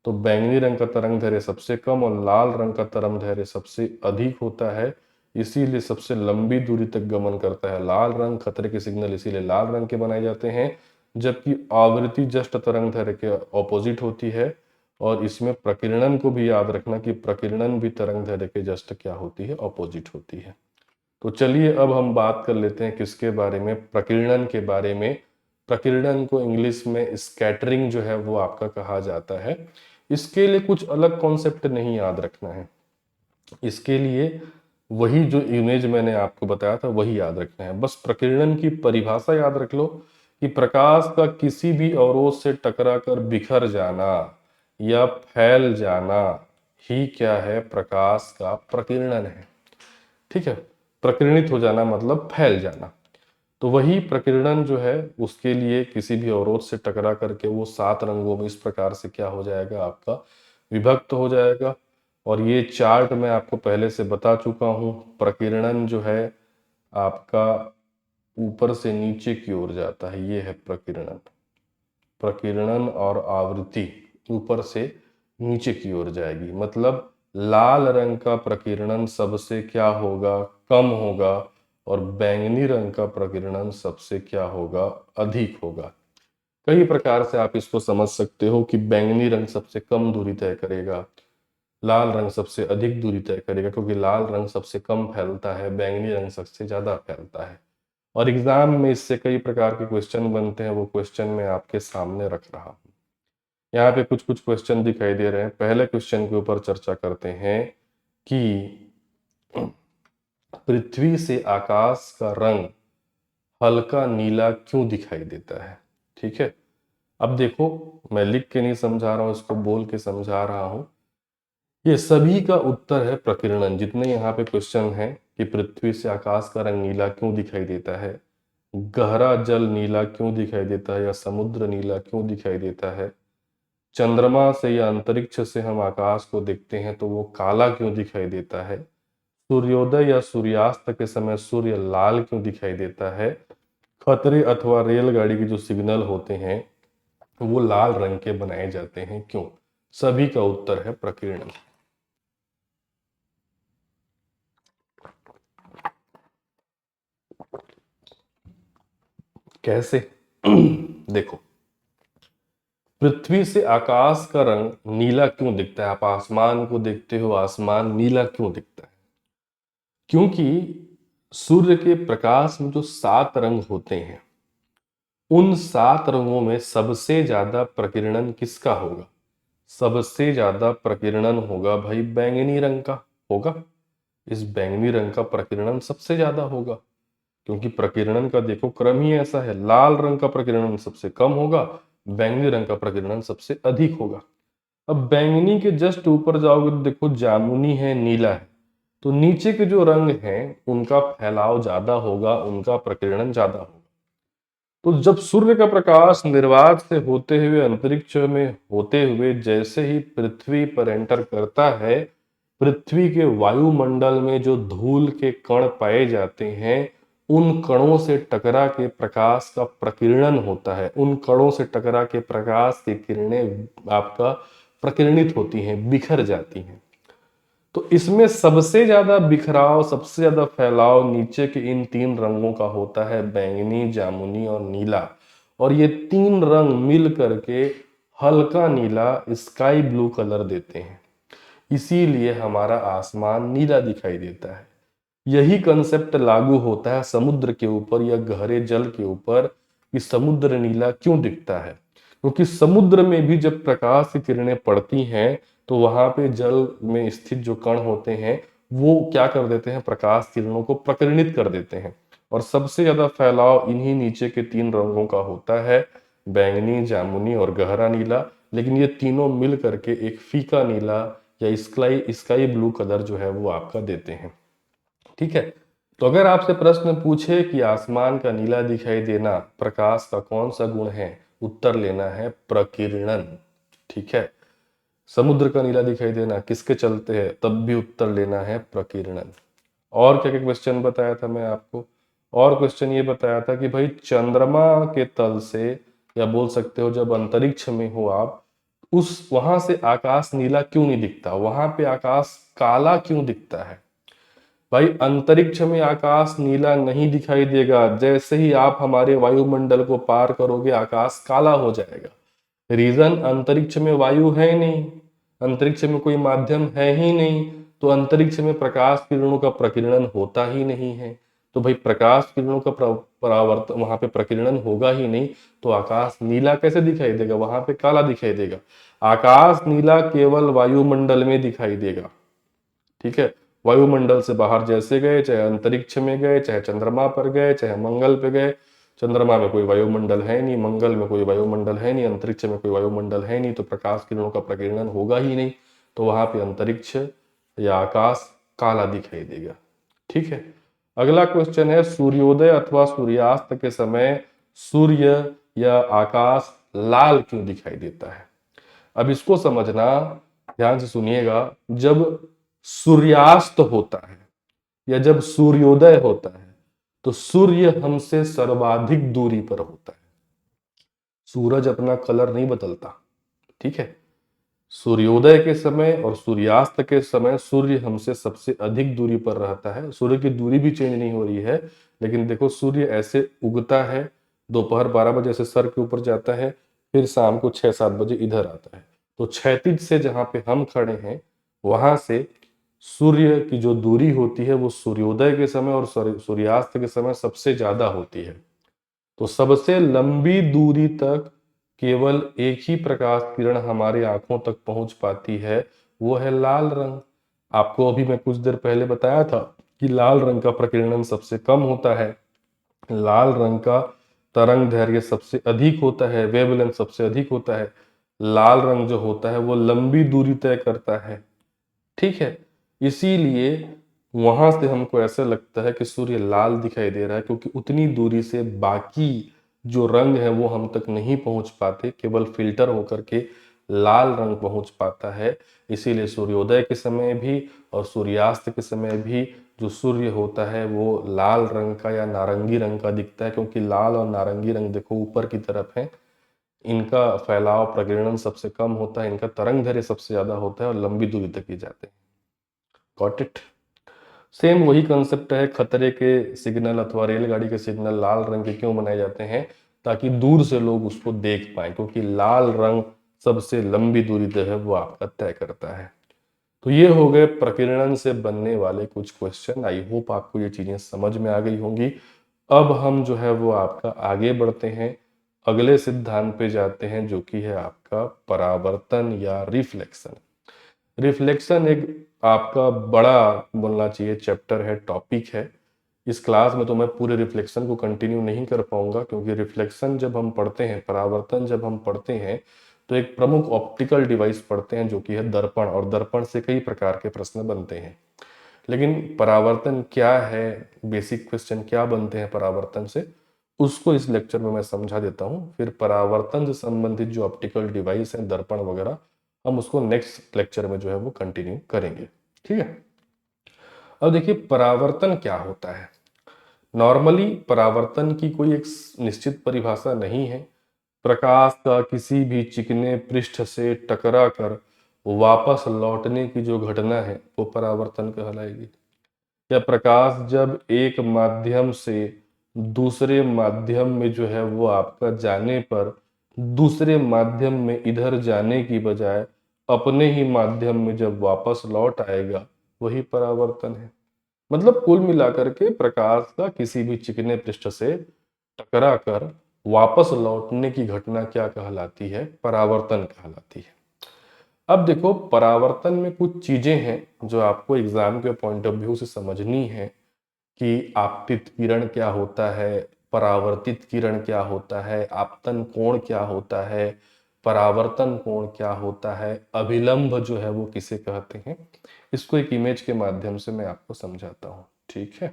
तो बैंगनी रंग का तरंग दैर्घ्य सबसे कम और लाल रंग का तरंग दैर्घ्य सबसे अधिक होता है, इसीलिए सबसे लंबी दूरी तक गमन करता है लाल रंग। खतरे के सिग्नल इसीलिए लाल रंग के बनाए जाते हैं, जबकि आवृत्ति जस्ट तरंग दैर्घ्य के ऑपोजिट होती है। और इसमें प्रकीर्णन को भी याद रखना कि प्रकीर्णन भी तरंग दैर्घ्य के जस्ट क्या होती है, ऑपोजिट होती है। तो चलिए अब हम बात कर लेते हैं किसके बारे में, प्रकीर्णन के बारे में। प्रकीर्णन को इंग्लिश में स्कैटरिंग जो है वो आपका कहा जाता है। इसके लिए कुछ अलग कॉन्सेप्ट नहीं याद रखना है, इसके लिए वही जो इमेज मैंने आपको बताया था वही याद रखना है। बस प्रकीर्णन की परिभाषा याद रख लो कि प्रकाश का किसी भी अवरोध से टकराकर बिखर जाना या फैल जाना ही क्या है, प्रकाश का प्रकीर्णन है। ठीक है, प्रकीर्णित हो जाना मतलब फैल जाना। तो वही प्रकीर्णन जो है उसके लिए किसी भी अवरोध से टकरा करके वो 7 रंगों में इस प्रकार से क्या हो जाएगा, आपका विभक्त हो जाएगा। और ये चार्ट मैं आपको पहले से बता चुका हूं। प्रकीर्णन जो है आपका ऊपर से नीचे की ओर जाता है, ये है प्रकीर्णन। प्रकीर्णन और आवृत्ति ऊपर से नीचे की ओर जाएगी, मतलब लाल रंग का प्रकीर्णन सबसे क्या होगा, कम होगा, और बैंगनी रंग का प्रकीर्णन सबसे क्या होगा, अधिक होगा। कई प्रकार से आप इसको समझ सकते हो कि बैंगनी रंग सबसे कम दूरी तय करेगा, लाल रंग सबसे अधिक दूरी तय करेगा, क्योंकि लाल रंग सबसे कम फैलता है, बैंगनी रंग सबसे ज्यादा फैलता है। और एग्जाम में इससे कई प्रकार के क्वेश्चन बनते हैं, वो क्वेश्चन मैं आपके सामने रख रहा हूं। यहाँ पे कुछ कुछ क्वेश्चन दिखाई दे रहे हैं। पहले क्वेश्चन के ऊपर चर्चा करते हैं कि पृथ्वी से आकाश का रंग हल्का नीला क्यों दिखाई देता है। ठीक है, अब देखो मैं लिख के नहीं समझा रहा हूं, इसको बोल के समझा रहा हूं। ये सभी का उत्तर है प्रकीर्णन। जितने यहाँ पे क्वेश्चन हैं कि पृथ्वी से आकाश का रंग नीला क्यों दिखाई देता है, गहरा जल नीला क्यों दिखाई देता है, या समुद्र नीला क्यों दिखाई देता है, चंद्रमा से या अंतरिक्ष से हम आकाश को देखते हैं तो वो काला क्यों दिखाई देता है, सूर्योदय या सूर्यास्त के समय सूर्य लाल क्यों दिखाई देता है, खतरे अथवा रेलगाड़ी के जो सिग्नल होते हैं वो लाल रंग के बनाए जाते हैं क्यों। सभी का उत्तर है प्रकीर्णन। कैसे देखो, पृथ्वी से आकाश का रंग नीला क्यों दिखता है। आप आसमान को देखते हो, आसमान नीला क्यों दिखता है, क्योंकि सूर्य के प्रकाश में जो 7 रंग होते हैं उन 7 रंगों में सबसे ज्यादा प्रकीर्णन किसका होगा, सबसे ज्यादा प्रकीर्णन होगा भाई बैंगनी रंग का होगा। इस बैंगनी रंग का प्रकीर्णन सबसे ज्यादा होगा, क्योंकि प्रकीर्णन का देखो क्रम ही ऐसा है, लाल रंग का प्रकीर्णन सबसे कम होगा, बैंगनी रंग का प्रकीर्णन सबसे अधिक होगा। अब बैंगनी के जस्ट ऊपर जाओगे तो देखो जामुनी है, नीला है, तो नीचे के जो रंग हैं उनका फैलाव ज्यादा होगा, उनका प्रकीर्णन ज्यादा होगा। तो जब सूर्य का प्रकाश निर्वात से होते हुए अंतरिक्ष में होते हुए जैसे ही पृथ्वी पर एंटर करता है, पृथ्वी के वायुमंडल में जो धूल के कण पाए जाते हैं उन कणों से टकरा के प्रकाश का प्रकीर्णन होता है। उन कणों से टकरा के प्रकाश की किरणें आपका प्रकीर्णित होती हैं, बिखर जाती हैं। तो इसमें सबसे ज्यादा बिखराव, सबसे ज्यादा फैलाव नीचे के इन 3 रंगों का होता है, बैंगनी, जामुनी और नीला। और ये 3 रंग मिल करके हल्का नीला, स्काई ब्लू कलर देते हैं, इसीलिए हमारा आसमान नीला दिखाई देता है। यही कंसेप्ट लागू होता है समुद्र के ऊपर या गहरे जल के ऊपर कि समुद्र नीला क्यों दिखता है, क्योंकि समुद्र में भी जब प्रकाश की किरणें पड़ती हैं तो वहां पे जल में स्थित जो कण होते हैं वो क्या कर देते हैं, प्रकाश किरणों को प्रकीर्णित कर देते हैं। और सबसे ज्यादा फैलाव इन्हीं नीचे के 3 रंगों का होता है, बैंगनी, जामुनी और गहरा नीला। लेकिन ये तीनों मिल करके एक फीका नीला या स्काई स्काई ब्लू कलर जो है वो आपका देते हैं। ठीक है, तो अगर आपसे प्रश्न पूछे कि आसमान का नीला दिखाई देना प्रकाश का कौन सा गुण है, उत्तर लेना है प्रकीर्णन। ठीक है, समुद्र का नीला दिखाई देना किसके चलते है, तब भी उत्तर लेना है प्रकीर्णन। और क्या क्या क्वेश्चन बताया था मैं आपको? और क्वेश्चन ये बताया था कि भाई चंद्रमा के तल से, या बोल सकते हो जब अंतरिक्ष में हो आप, उस वहां से आकाश नीला क्यों नहीं दिखता, वहां पे आकाश काला क्यों दिखता है? भाई अंतरिक्ष में आकाश नीला नहीं दिखाई देगा, जैसे ही आप हमारे वायुमंडल को पार करोगे आकाश काला हो जाएगा। रीजन, अंतरिक्ष में वायु है नहीं, अंतरिक्ष में कोई माध्यम है ही नहीं, तो अंतरिक्ष में प्रकाश किरणों का प्रकीर्णन होता ही नहीं है। तो भाई प्रकाश किरणों का परावर्तन, वहां पे प्रकीर्णन होगा ही नहीं, तो आकाश नीला कैसे दिखाई देगा, वहां पे काला दिखाई देगा। आकाश नीला केवल वायुमंडल में दिखाई देगा, ठीक है। वायुमंडल से बाहर जैसे गए, चाहे अंतरिक्ष में गए, चाहे चंद्रमा पर गए, चाहे मंगल पे गए, चंद्रमा में कोई वायुमंडल है नहीं, मंगल में कोई वायुमंडल है नहीं, अंतरिक्ष में कोई वायुमंडल है नहीं, तो प्रकाश किरणों का प्रकीर्णन होगा ही नहीं, तो वहां पे अंतरिक्ष या आकाश काला दिखाई देगा, ठीक है। अगला क्वेश्चन है, सूर्योदय अथवा सूर्यास्त के समय सूर्य या आकाश लाल क्यों दिखाई देता है? अब इसको समझना, ध्यान से सुनिएगा। जब सूर्यास्त होता है या जब सूर्योदय होता है, तो सूर्य हमसे सर्वाधिक दूरी पर होता है। सूरज अपना कलर नहीं बदलता, ठीक है। सूर्योदय के समय और सूर्यास्त के समय सूर्य हमसे सबसे अधिक दूरी पर रहता है। सूर्य की दूरी भी चेंज नहीं हो रही है, लेकिन देखो सूर्य ऐसे उगता है, दोपहर 12 बजे से सर के ऊपर जाता है, फिर शाम को 6-7 बजे इधर आता है। तो क्षैतिज से जहां पे हम खड़े हैं, वहां से सूर्य की जो दूरी होती है वो सूर्योदय के समय और सूर्यास्त के समय सबसे ज्यादा होती है। तो सबसे लंबी दूरी तक केवल एक ही प्रकाश किरण हमारी आंखों तक पहुंच पाती है, वो है लाल रंग। आपको अभी मैं कुछ देर पहले बताया था कि लाल रंग का प्रकीर्णन सबसे कम होता है, लाल रंग का तरंग दैर्घ्य सबसे अधिक होता है, वेवलेंथ सबसे अधिक होता है। लाल रंग जो होता है वो लंबी दूरी तय करता है, ठीक है। इसीलिए वहां से हमको ऐसा लगता है कि सूर्य लाल दिखाई दे रहा है, क्योंकि उतनी दूरी से बाकी जो रंग है वो हम तक नहीं पहुंच पाते, केवल फिल्टर होकर के लाल रंग पहुंच पाता है। इसीलिए सूर्योदय के समय भी और सूर्यास्त के समय भी जो सूर्य होता है वो लाल रंग का या नारंगी रंग का दिखता है, क्योंकि लाल और नारंगी रंग देखो ऊपर की तरफ है, इनका फैलाव प्रकीर्णन सबसे कम होता है, इनका तरंग दैर्घ्य सबसे ज्यादा होता है और लंबी दूरी तक ही जाते हैं। Got it? सेम वही कंसेप्ट है, खतरे के सिग्नल अथवा रेलगाड़ी के सिग्नल लाल रंग के क्यों बनाए जाते हैं? ताकि दूर से लोग उसको देख पाए, क्योंकि लाल रंग सबसे लंबी दूरी जो है वो आपका तय करता है। तो ये हो गए प्रकीर्णन से बनने वाले कुछ क्वेश्चन। आई होप आपको ये चीजें समझ में आ गई होंगी। अब हम जो है वो आपका आगे बढ़ते हैं, अगले सिद्धांत पे जाते हैं, जो कि है आपका परावर्तन या रिफ्लेक्शन। रिफ्लेक्शन एक आपका बड़ा बोलना चाहिए चैप्टर है, टॉपिक है। इस क्लास में तो मैं पूरे रिफ्लेक्शन को कंटिन्यू नहीं कर पाऊंगा, क्योंकि रिफ्लेक्शन जब हम पढ़ते हैं, परावर्तन जब हम पढ़ते हैं, तो एक प्रमुख ऑप्टिकल डिवाइस पढ़ते हैं जो कि है दर्पण, और दर्पण से कई प्रकार के प्रश्न बनते हैं। लेकिन परावर्तन क्या है, बेसिक क्वेश्चन क्या बनते हैं परावर्तन से, उसको इस लेक्चर में मैं समझा देता हूँ। फिर परावर्तन से संबंधित जो ऑप्टिकल डिवाइस है, दर्पण वगैरह, हम उसको नेक्स्ट लेक्चर में जो है वो कंटिन्यू करेंगे, ठीक है। अब देखिए परावर्तन क्या होता है। नॉर्मली परावर्तन की कोई एक निश्चित परिभाषा नहीं है। प्रकाश का किसी भी चिकने पृष्ठ से टकरा कर वापस लौटने की जो घटना है वो परावर्तन कहलाएगी। या प्रकाश जब एक माध्यम से दूसरे माध्यम में जो है वो आपका जाने पर दूसरे माध्यम में इधर जाने की बजाय अपने ही माध्यम में जब वापस लौट आएगा, वही परावर्तन है। मतलब कुल मिलाकर के प्रकाश का किसी भी चिकने पृष्ठ से टकरा कर वापस लौटने की घटना क्या कहलाती है? परावर्तन कहलाती है। अब देखो परावर्तन में कुछ चीजें हैं जो आपको एग्जाम के पॉइंट ऑफ व्यू से समझनी है, कि आपतित किरण क्या होता है, परावर्तित किरण क्या होता है, आपतन कोण क्या होता है, परावर्तन कोण क्या होता है, अभिलंब जो है वो किसे कहते हैं। इसको एक इमेज के माध्यम से मैं आपको समझाता हूँ, ठीक है।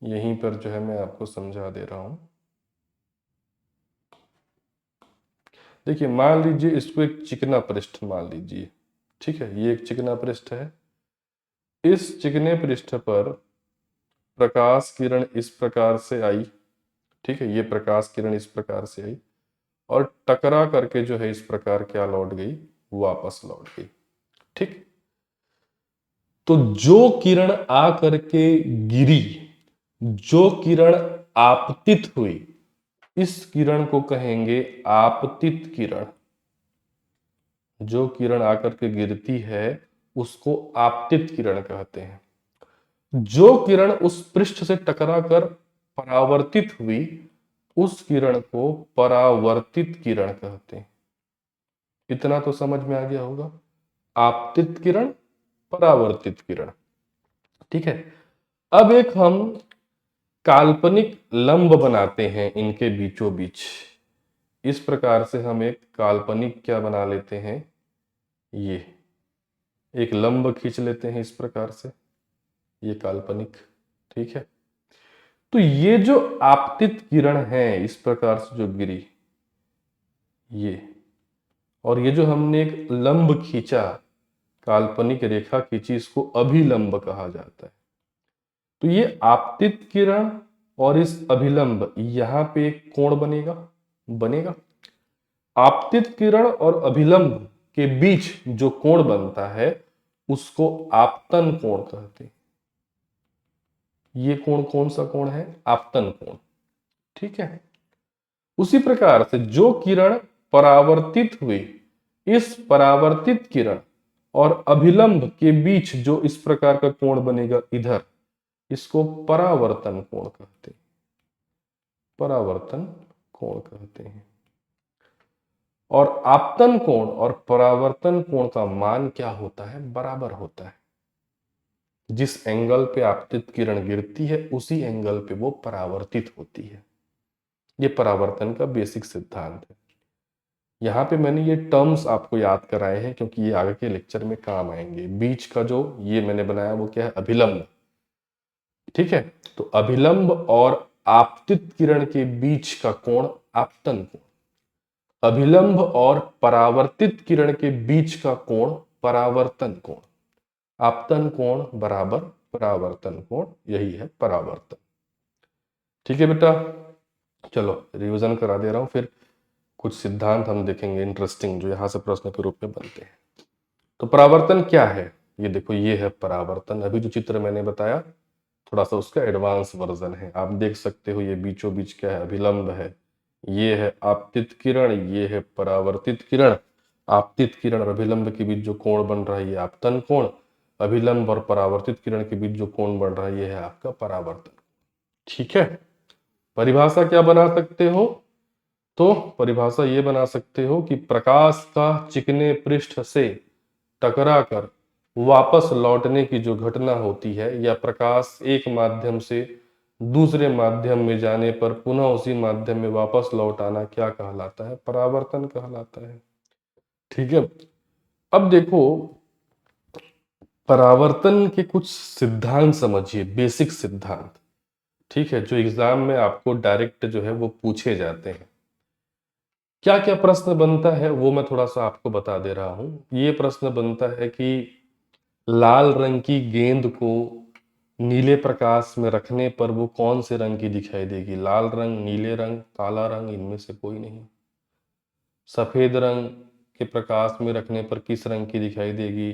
यहीं पर जो है मैं आपको समझा दे रहा हूँ। देखिए मान लीजिए इसको एक चिकना पृष्ठ मान लीजिए, ठीक है। ये एक चिकना पृष्ठ है। इस चिकने पृष्ठ पर प्रकाश किरण इस प्रकार से आई, ठीक है, ये प्रकाश किरण इस प्रकार से आई और टकरा करके जो है इस प्रकार क्या लौट गई, वापस लौट गई, ठीक। तो जो किरण आ करके गिरी, जो किरण आपतित हुई, इस किरण को कहेंगे आपतित किरण। जो किरण आकर के गिरती है उसको आपतित किरण कहते हैं। जो किरण उस पृष्ठ से टकराकर परावर्तित हुई, उस किरण को परावर्तित किरण कहते हैं। इतना तो समझ में आ गया होगा, आपतित किरण, परावर्तित किरण, ठीक है। अब एक हम काल्पनिक लंब बनाते हैं इनके बीचों बीच। इस प्रकार से हम एक काल्पनिक क्या बना लेते हैं, ये एक लंब खींच लेते हैं इस प्रकार से, ये काल्पनिक, ठीक है। तो ये जो आपतित किरण है इस प्रकार से जो गिरी, ये, और ये जो हमने एक लंब खींचा, काल्पनिक रेखा खींची, इसको अभिलंब कहा जाता है। तो ये आपतित किरण और इस अभिलंब, यहां पे एक कोण बनेगा, बनेगा। आपतित किरण और अभिलंब के बीच जो कोण बनता है उसको आपतन कोण कहते हैं। ये कोण कौन सा कोण है, आपतन कोण, ठीक है। उसी प्रकार से जो किरण परावर्तित हुई, इस परावर्तित किरण और अभिलंब के बीच जो इस प्रकार का कोण बनेगा इधर, इसको परावर्तन कोण कहते हैं, परावर्तन कोण कहते हैं। और आपतन कोण और परावर्तन कोण का मान क्या होता है, बराबर होता है। जिस एंगल पे आपतित किरण गिरती है उसी एंगल पे वो परावर्तित होती है। ये परावर्तन का बेसिक सिद्धांत है। यहाँ पे मैंने ये टर्म्स आपको याद कराए हैं क्योंकि ये आगे के लेक्चर में काम आएंगे। बीच का जो ये मैंने बनाया वो क्या है, अभिलंब, ठीक है। तो अभिलंब और आपतित किरण के बीच का कोण आपतन कोण, अभिलंब और परावर्तित किरण के बीच का कोण परावर्तन कोण। आपतन कोण बराबर परावर्तन कोण, यही है परावर्तन, ठीक है बेटा। चलो रिवीजन करा दे रहा हूं, फिर कुछ सिद्धांत हम देखेंगे इंटरेस्टिंग जो यहां से प्रश्न के रूप में बनते हैं। तो परावर्तन क्या है, ये देखो, ये है परावर्तन। अभी जो चित्र मैंने बताया थोड़ा सा उसका एडवांस वर्जन है, आप देख सकते हो। ये बीचों बीच क्या है, अभिलंब है, ये है आपतित किरण, ये है परावर्तित किरण। आपतित किरण और अभिलंब के बीच जो कोण बन रहा है ये आपतन कोण, अभिलंब और परावर्तित किरण के बीच जो कोण बन रहा है ये है आपका परावर्तन, ठीक है। परिभाषा क्या बना सकते हो, तो परिभाषा ये बना सकते हो कि प्रकाश का चिकने पृष्ठ से टकराकर वापस लौटने की जो घटना होती है, या प्रकाश एक माध्यम से दूसरे माध्यम में जाने पर पुनः उसी माध्यम में वापस लौट आना, क्या कहलाता है, परावर्तन कहलाता है, ठीक है। अब देखो परावर्तन के कुछ सिद्धांत समझिए, बेसिक सिद्धांत, ठीक है, जो एग्जाम में आपको डायरेक्ट जो है वो पूछे जाते हैं। क्या क्या प्रश्न बनता है वो मैं थोड़ा सा आपको बता दे रहा हूं। ये प्रश्न बनता है कि लाल रंग की गेंद को नीले प्रकाश में रखने पर वो कौन से रंग की दिखाई देगी, लाल रंग, नीले रंग, काला रंग, इनमें से कोई नहीं। सफेद रंग के प्रकाश में रखने पर किस रंग की दिखाई देगी,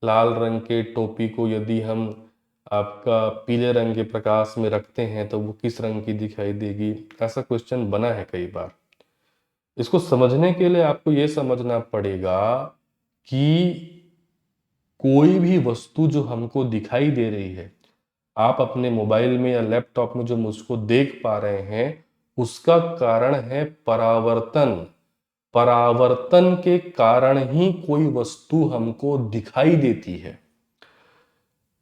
लाल रंग के टोपी को यदि हम आपका पीले रंग के प्रकाश में रखते हैं तो वो किस रंग की दिखाई देगी। ऐसा क्वेश्चन बना है कई बार। इसको समझने के लिए आपको ये समझना पड़ेगा कि कोई भी वस्तु जो हमको दिखाई दे रही है, आप अपने मोबाइल में या लैपटॉप में जो मुझको देख पा रहे हैं, उसका कारण है परावर्तन। परावर्तन के कारण ही कोई वस्तु हमको दिखाई देती है।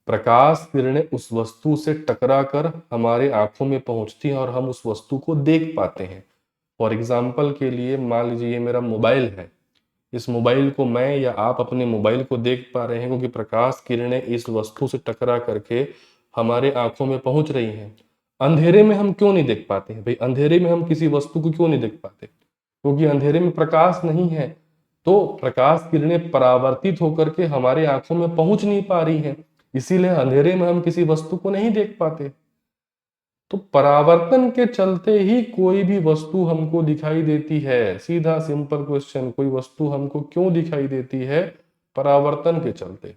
प्रकाश किरणें उस वस्तु से टकराकर हमारे आंखों में पहुंचती हैं और हम उस वस्तु को देख पाते हैं। फॉर एग्जाम्पल के लिए मान लीजिए ये मेरा मोबाइल है, इस मोबाइल को मैं या आप अपने मोबाइल को देख पा रहे हैं क्योंकि प्रकाश किरणें इस वस्तु से टकरा करके हमारे आंखों में पहुंच रही हैं। अंधेरे में हम क्यों नहीं देख पाते हैं भाई, अंधेरे में हम किसी वस्तु को क्यों नहीं देख पाते, क्योंकि अंधेरे में प्रकाश नहीं है। तो प्रकाश किरणें परावर्तित होकर के हमारे आंखों में पहुंच नहीं पा रही हैं, इसीलिए अंधेरे में हम किसी वस्तु को नहीं देख पाते। तो परावर्तन के चलते ही कोई भी वस्तु हमको दिखाई देती है। सीधा सिंपल क्वेश्चन, कोई वस्तु हमको क्यों दिखाई देती है? परावर्तन के चलते।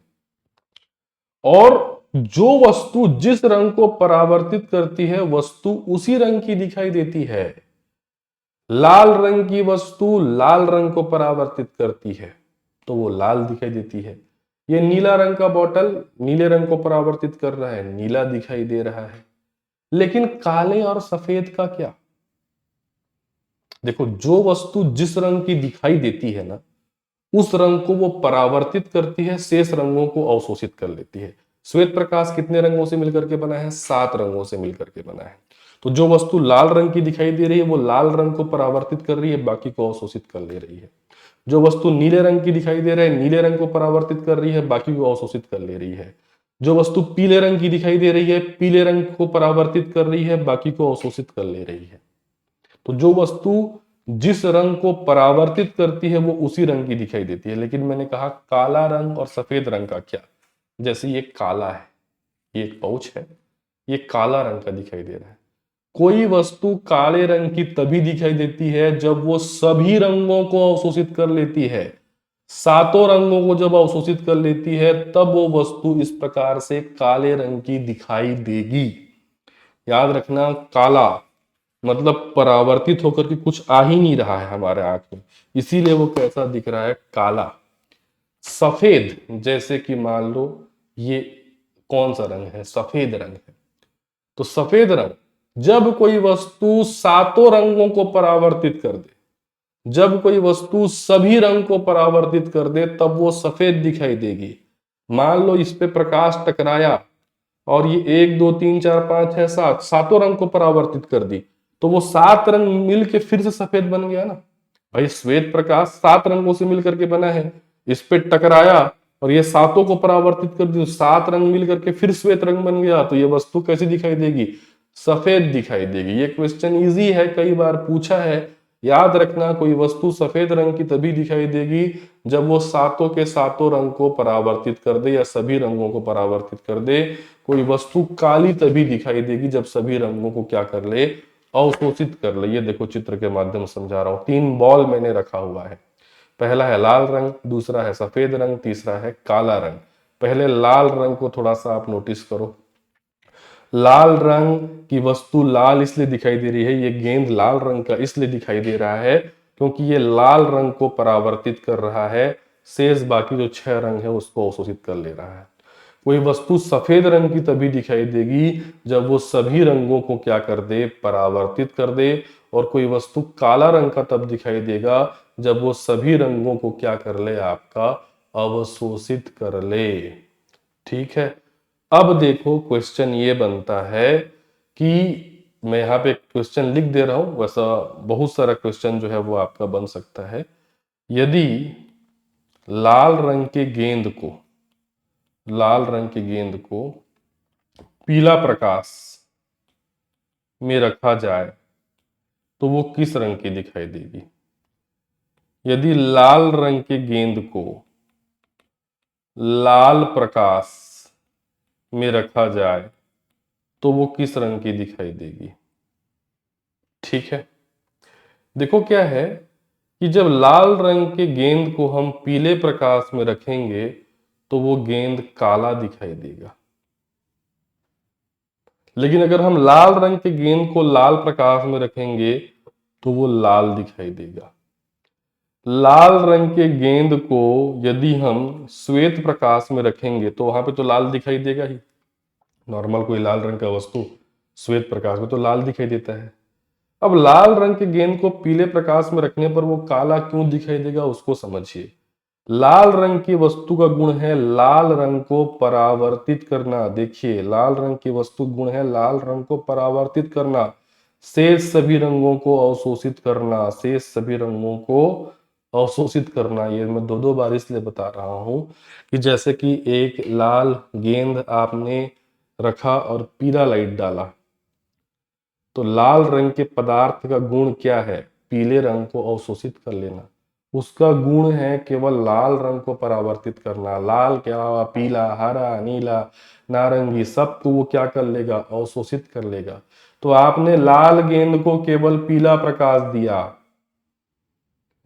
और जो वस्तु जिस रंग को परावर्तित करती है, वस्तु उसी रंग की दिखाई देती है। लाल रंग की वस्तु लाल रंग को परावर्तित करती है तो वो लाल दिखाई देती है। ये नीला रंग का बॉटल नीले रंग को परावर्तित कर रहा है, नीला दिखाई दे रहा है। लेकिन काले और सफेद का क्या? देखो, जो वस्तु जिस रंग की दिखाई देती है ना, उस रंग को वो परावर्तित करती है, शेष रंगों को अवशोषित कर लेती है। श्वेत प्रकाश कितने रंगों से मिलकर के बना है? 7 रंगों से मिलकर के बना है। तो जो वस्तु लाल रंग की दिखाई दे रही है वो लाल रंग को परावर्तित कर रही है, बाकी को अवशोषित कर ले रही है। जो वस्तु नीले रंग की दिखाई दे रही है, नीले रंग को परावर्तित कर रही है, बाकी को अवशोषित कर ले रही है। जो वस्तु पीले रंग की दिखाई दे रही है, पीले रंग को परावर्तित कर रही है, बाकी को अवशोषित कर ले रही है। तो जो वस्तु जिस रंग को परावर्तित करती है वो उसी रंग की दिखाई देती है। लेकिन मैंने कहा काला रंग और सफेद रंग का क्या? जैसे ये काला है, ये एक पाउच है, ये काला रंग का दिखाई दे रहा है। कोई वस्तु काले रंग की तभी दिखाई देती है जब वो सभी रंगों को अवशोषित कर लेती है। 7 रंगों को जब अवशोषित कर लेती है तब वो वस्तु इस प्रकार से काले रंग की दिखाई देगी। याद रखना, काला मतलब परावर्तित होकर के कुछ आ ही नहीं रहा है हमारे आंख में, इसीलिए वो कैसा दिख रहा है? काला। सफेद, जैसे कि मान लो ये कौन सा रंग है? सफेद रंग है। तो सफेद रंग, जब कोई वस्तु 7 रंगों को परावर्तित कर दे, जब कोई वस्तु सभी रंग को परावर्तित कर दे, तब वो सफेद दिखाई देगी। मान लो इस पे प्रकाश टकराया और ये 1 2 3 4 5 6 7 सातों रंग को परावर्तित कर दी, तो वो 7 रंग मिल के फिर से सफेद बन गया ना। भाई, श्वेत प्रकाश 7 रंगों से मिलकर के बना है, इस पे टकराया और ये सातों को परावर्तित कर दी, 7 रंग मिल करके फिर श्वेत रंग बन गया, तो ये वस्तु कैसी दिखाई देगी? सफेद दिखाई देगी। ये क्वेश्चन इजी है, कई बार पूछा है। याद रखना, कोई वस्तु सफेद रंग की तभी दिखाई देगी जब वो सातों के सातों रंग को परावर्तित कर दे या सभी रंगों को परावर्तित कर दे। कोई वस्तु काली तभी दिखाई देगी जब सभी रंगों को क्या कर ले? अवशोषित कर ले। ये देखो, चित्र के माध्यम से समझा रहा हूं। 3 बॉल मैंने रखा हुआ है। पहला है लाल रंग, दूसरा है सफेद रंग, तीसरा है काला रंग। पहले लाल रंग को थोड़ा सा आप नोटिस करो। लाल रंग की वस्तु लाल इसलिए दिखाई दे रही है, ये गेंद लाल रंग का इसलिए दिखाई दे रहा है क्योंकि ये लाल रंग को परावर्तित कर रहा है, शेष बाकी जो 6 रंग है उसको अवशोषित कर ले रहा है। कोई वस्तु सफेद रंग की तभी दिखाई देगी जब वो सभी रंगों को क्या कर दे? परावर्तित कर दे। और कोई वस्तु काला रंग का तब दिखाई देगा जब वो सभी रंगों को क्या कर ले? आपका अवशोषित कर ले। ठीक है। अब देखो, क्वेश्चन ये बनता है कि मैं यहाँ पे क्वेश्चन लिख दे रहा हूं, वैसा बहुत सारा क्वेश्चन जो है वो आपका बन सकता है। यदि लाल रंग के गेंद को पीला प्रकाश में रखा जाए तो वो किस रंग की दिखाई देगी? यदि लाल रंग के गेंद को लाल प्रकाश में रखा जाए तो वो किस रंग की दिखाई देगी? ठीक है। देखो क्या है कि जब लाल रंग के गेंद को हम पीले प्रकाश में रखेंगे तो वो गेंद काला दिखाई देगा। लेकिन अगर हम लाल रंग के गेंद को लाल प्रकाश में रखेंगे तो वो लाल दिखाई देगा। लाल रंग के गेंद को यदि हम श्वेत प्रकाश में रखेंगे तो वहां पे तो लाल दिखाई देगा ही। नॉर्मल कोई लाल रंग का वस्तु श्वेत प्रकाश में तो लाल दिखाई देता है। अब लाल रंग के गेंद को पीले प्रकाश में रखने पर वो काला क्यों दिखाई देगा, उसको समझिए। लाल रंग की वस्तु का गुण है लाल रंग को परावर्तित करना। देखिए, लाल रंग की वस्तु गुण है लाल रंग को परावर्तित करना, शेष सभी रंगों को अवशोषित करना। शेष सभी रंगों को अवशोषित करना, ये मैं 2 बार इसलिए बता रहा हूं कि जैसे कि एक लाल गेंद आपने रखा और पीला लाइट डाला, तो लाल रंग के पदार्थ का गुण क्या है? पीले रंग को अवशोषित कर लेना। उसका गुण है केवल लाल रंग को परावर्तित करना। लाल के अलावा पीला, हरा, नीला, नारंगी सबको वो क्या कर लेगा? अवशोषित कर लेगा। तो आपने लाल गेंद को केवल पीला प्रकाश दिया,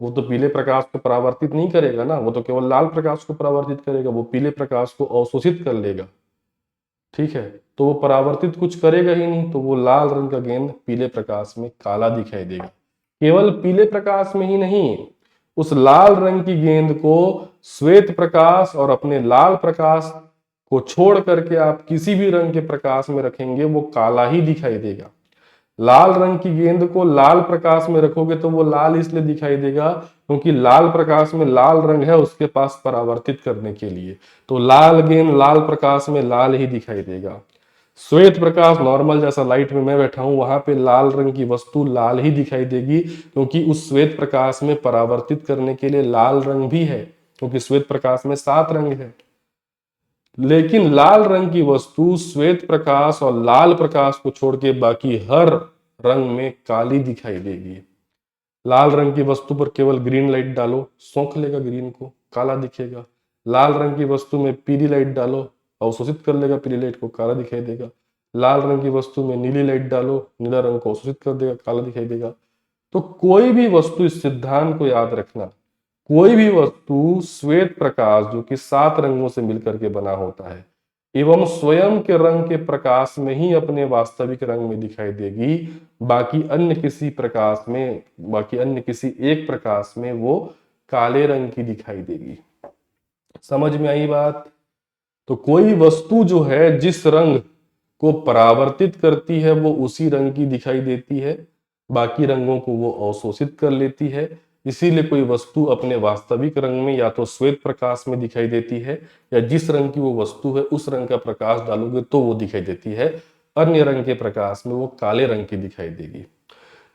वो तो पीले प्रकाश को परावर्तित नहीं करेगा ना, वो तो केवल लाल प्रकाश को परावर्तित करेगा, वो पीले प्रकाश को अवशोषित कर लेगा। ठीक है, तो वो परावर्तित कुछ करेगा ही नहीं, तो वो लाल रंग का गेंद पीले प्रकाश में काला दिखाई देगा। केवल पीले प्रकाश में ही नहीं, उस लाल रंग की गेंद को श्वेत प्रकाश और अपने लाल प्रकाश को छोड़ करके आप किसी भी रंग के प्रकाश में रखेंगे वो काला ही दिखाई देगा। लाल रंग की गेंद को लाल प्रकाश में रखोगे तो वो लाल इसलिए दिखाई देगा क्योंकि लाल प्रकाश में लाल रंग है उसके पास परावर्तित करने के लिए, तो लाल गेंद लाल प्रकाश में लाल ही दिखाई देगा। श्वेत प्रकाश नॉर्मल जैसा लाइट में मैं बैठा हूं वहां पे लाल रंग की वस्तु लाल ही दिखाई देगी, क्योंकि उस श्वेत प्रकाश में परावर्तित करने के लिए लाल रंग भी है, क्योंकि श्वेत प्रकाश में 7 रंग है। लेकिन लाल रंग की वस्तु श्वेत प्रकाश और लाल प्रकाश को छोड़ के बाकी हर रंग में काली दिखाई देगी। लाल रंग की वस्तु पर केवल ग्रीन लाइट डालो, सोख लेगा ग्रीन को, काला दिखेगा। लाल रंग की वस्तु में पीली लाइट डालो, अवशोषित कर लेगा पीली लाइट को, काला दिखाई देगा। लाल रंग की वस्तु में नीली लाइट डालो, नीला रंग को अवशोषित कर देगा, काला दिखाई देगा। तो कोई भी वस्तु, इस सिद्धांत को याद रखना, कोई भी वस्तु श्वेत प्रकाश जो कि 7 रंगों से मिलकर के बना होता है एवं स्वयं के रंग के प्रकाश में ही अपने वास्तविक रंग में दिखाई देगी, बाकी अन्य किसी प्रकाश में, बाकी अन्य किसी एक प्रकाश में वो काले रंग की दिखाई देगी। समझ में आई बात? तो कोई वस्तु जो है जिस रंग को परावर्तित करती है वो उसी रंग की दिखाई देती है, बाकी रंगों को वो अवशोषित कर लेती है। इसीलिए कोई वस्तु अपने वास्तविक रंग में या तो श्वेत प्रकाश में दिखाई देती है, या जिस रंग की वो वस्तु है उस रंग का प्रकाश डालोगे तो वो दिखाई देती है, अन्य रंग के प्रकाश में वो काले रंग की दिखाई देगी।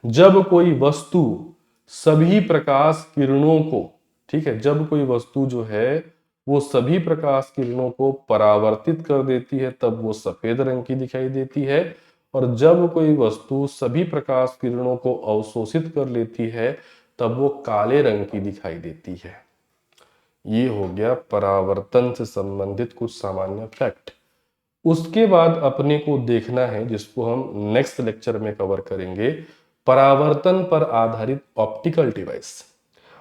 जब कोई वस्तु सभी प्रकाश किरणों को, ठीक है, जब कोई वस्तु जो है वो सभी प्रकाश किरणों को परावर्तित कर देती है तब वो सफेद रंग की दिखाई देती है, और जब कोई वस्तु सभी प्रकाश किरणों को अवशोषित कर लेती है तब वो काले रंग की दिखाई देती है। ये हो गया परावर्तन से संबंधित कुछ सामान्य फैक्ट। उसके बाद अपने को देखना है, जिसको हम नेक्स्ट लेक्चर में कवर करेंगे, परावर्तन पर आधारित ऑप्टिकल डिवाइस।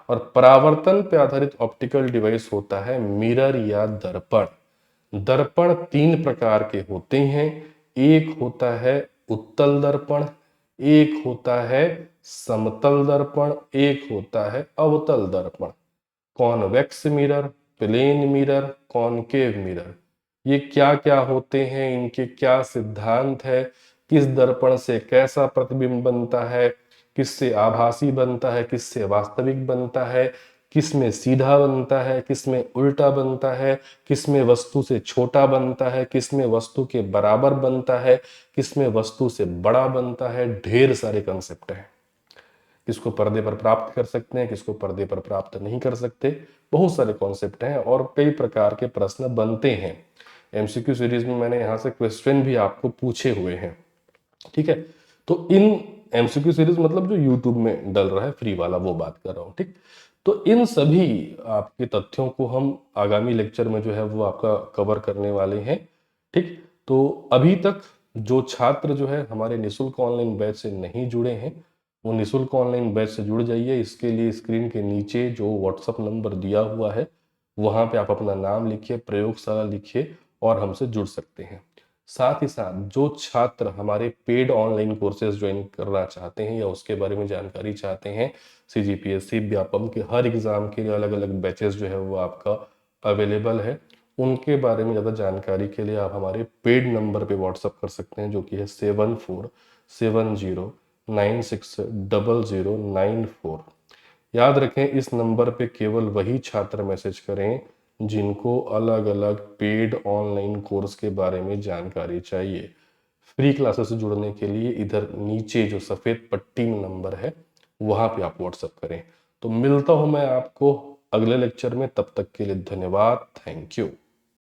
और परावर्तन पर आधारित ऑप्टिकल डिवाइस होता है मिरर या दर्पण। दर्पण 3 प्रकार के होते हैं, एक होता है उत्तल दर्पण, एक होता है समतल दर्पण, एक होता है अवतल दर्पण। Convex mirror, plane mirror, concave mirror, ये क्या क्या होते हैं, इनके क्या सिद्धांत है, किस दर्पण से कैसा प्रतिबिंब बनता है, किससे आभासी बनता है, किससे वास्तविक बनता है, किसमें सीधा बनता है, किसमें उल्टा बनता है, किसमें वस्तु से छोटा बनता है, किसमें वस्तु के बराबर बनता है, किसमें वस्तु से बड़ा बनता है। ढेर सारे कंसेप्ट हैं, किसको पर्दे पर प्राप्त कर सकते हैं, किसको पर्दे पर प्राप्त नहीं कर सकते, बहुत सारे कॉन्सेप्ट हैं और कई प्रकार के प्रश्न बनते हैं। एमसीक्यू सीरीज में मैंने यहाँ से क्वेश्चन भी आपको पूछे हुए हैं। ठीक है, तो इन एमसीक्यू सीरीज मतलब जो यूट्यूब में डल रहा है फ्री वाला, वो बात कर रहा हूँ। ठीक, तो इन सभी आपके तथ्यों को हम आगामी लेक्चर में जो है वो आपका कवर करने वाले हैं। ठीक, तो अभी तक जो छात्र जो है हमारे निःशुल्क ऑनलाइन बैच से नहीं जुड़े हैं वो निःशुल्क ऑनलाइन बैच से जुड़ जाइए। इसके लिए स्क्रीन के नीचे जो व्हाट्सअप नंबर दिया हुआ है वहां पे आप अपना नाम लिखिए, प्रयोगशाला लिखिए और हमसे जुड़ सकते हैं। साथ ही साथ जो छात्र हमारे पेड ऑनलाइन कोर्सेज ज्वाइन करना चाहते हैं या उसके बारे में जानकारी चाहते हैं, सीजीपीएससी व्यापम के हर एग्जाम के लिए अलग अलग बैचेस जो है वो आपका अवेलेबल है, उनके बारे में ज़्यादा जानकारी के लिए आप हमारे पेड नंबर पे व्हाट्सअप कर सकते हैं जो कि है 7470960094। याद रखें इस नंबर पे केवल वही छात्र मैसेज करें जिनको अलग अलग पेड ऑनलाइन कोर्स के बारे में जानकारी चाहिए। फ्री क्लासेस से जुड़ने के लिए इधर नीचे जो सफ़ेद पट्टी में नंबर है वहाँ पे आप व्हाट्सअप करें। तो मिलता हूँ मैं आपको अगले लेक्चर में, तब तक के लिए धन्यवाद, थैंक यू।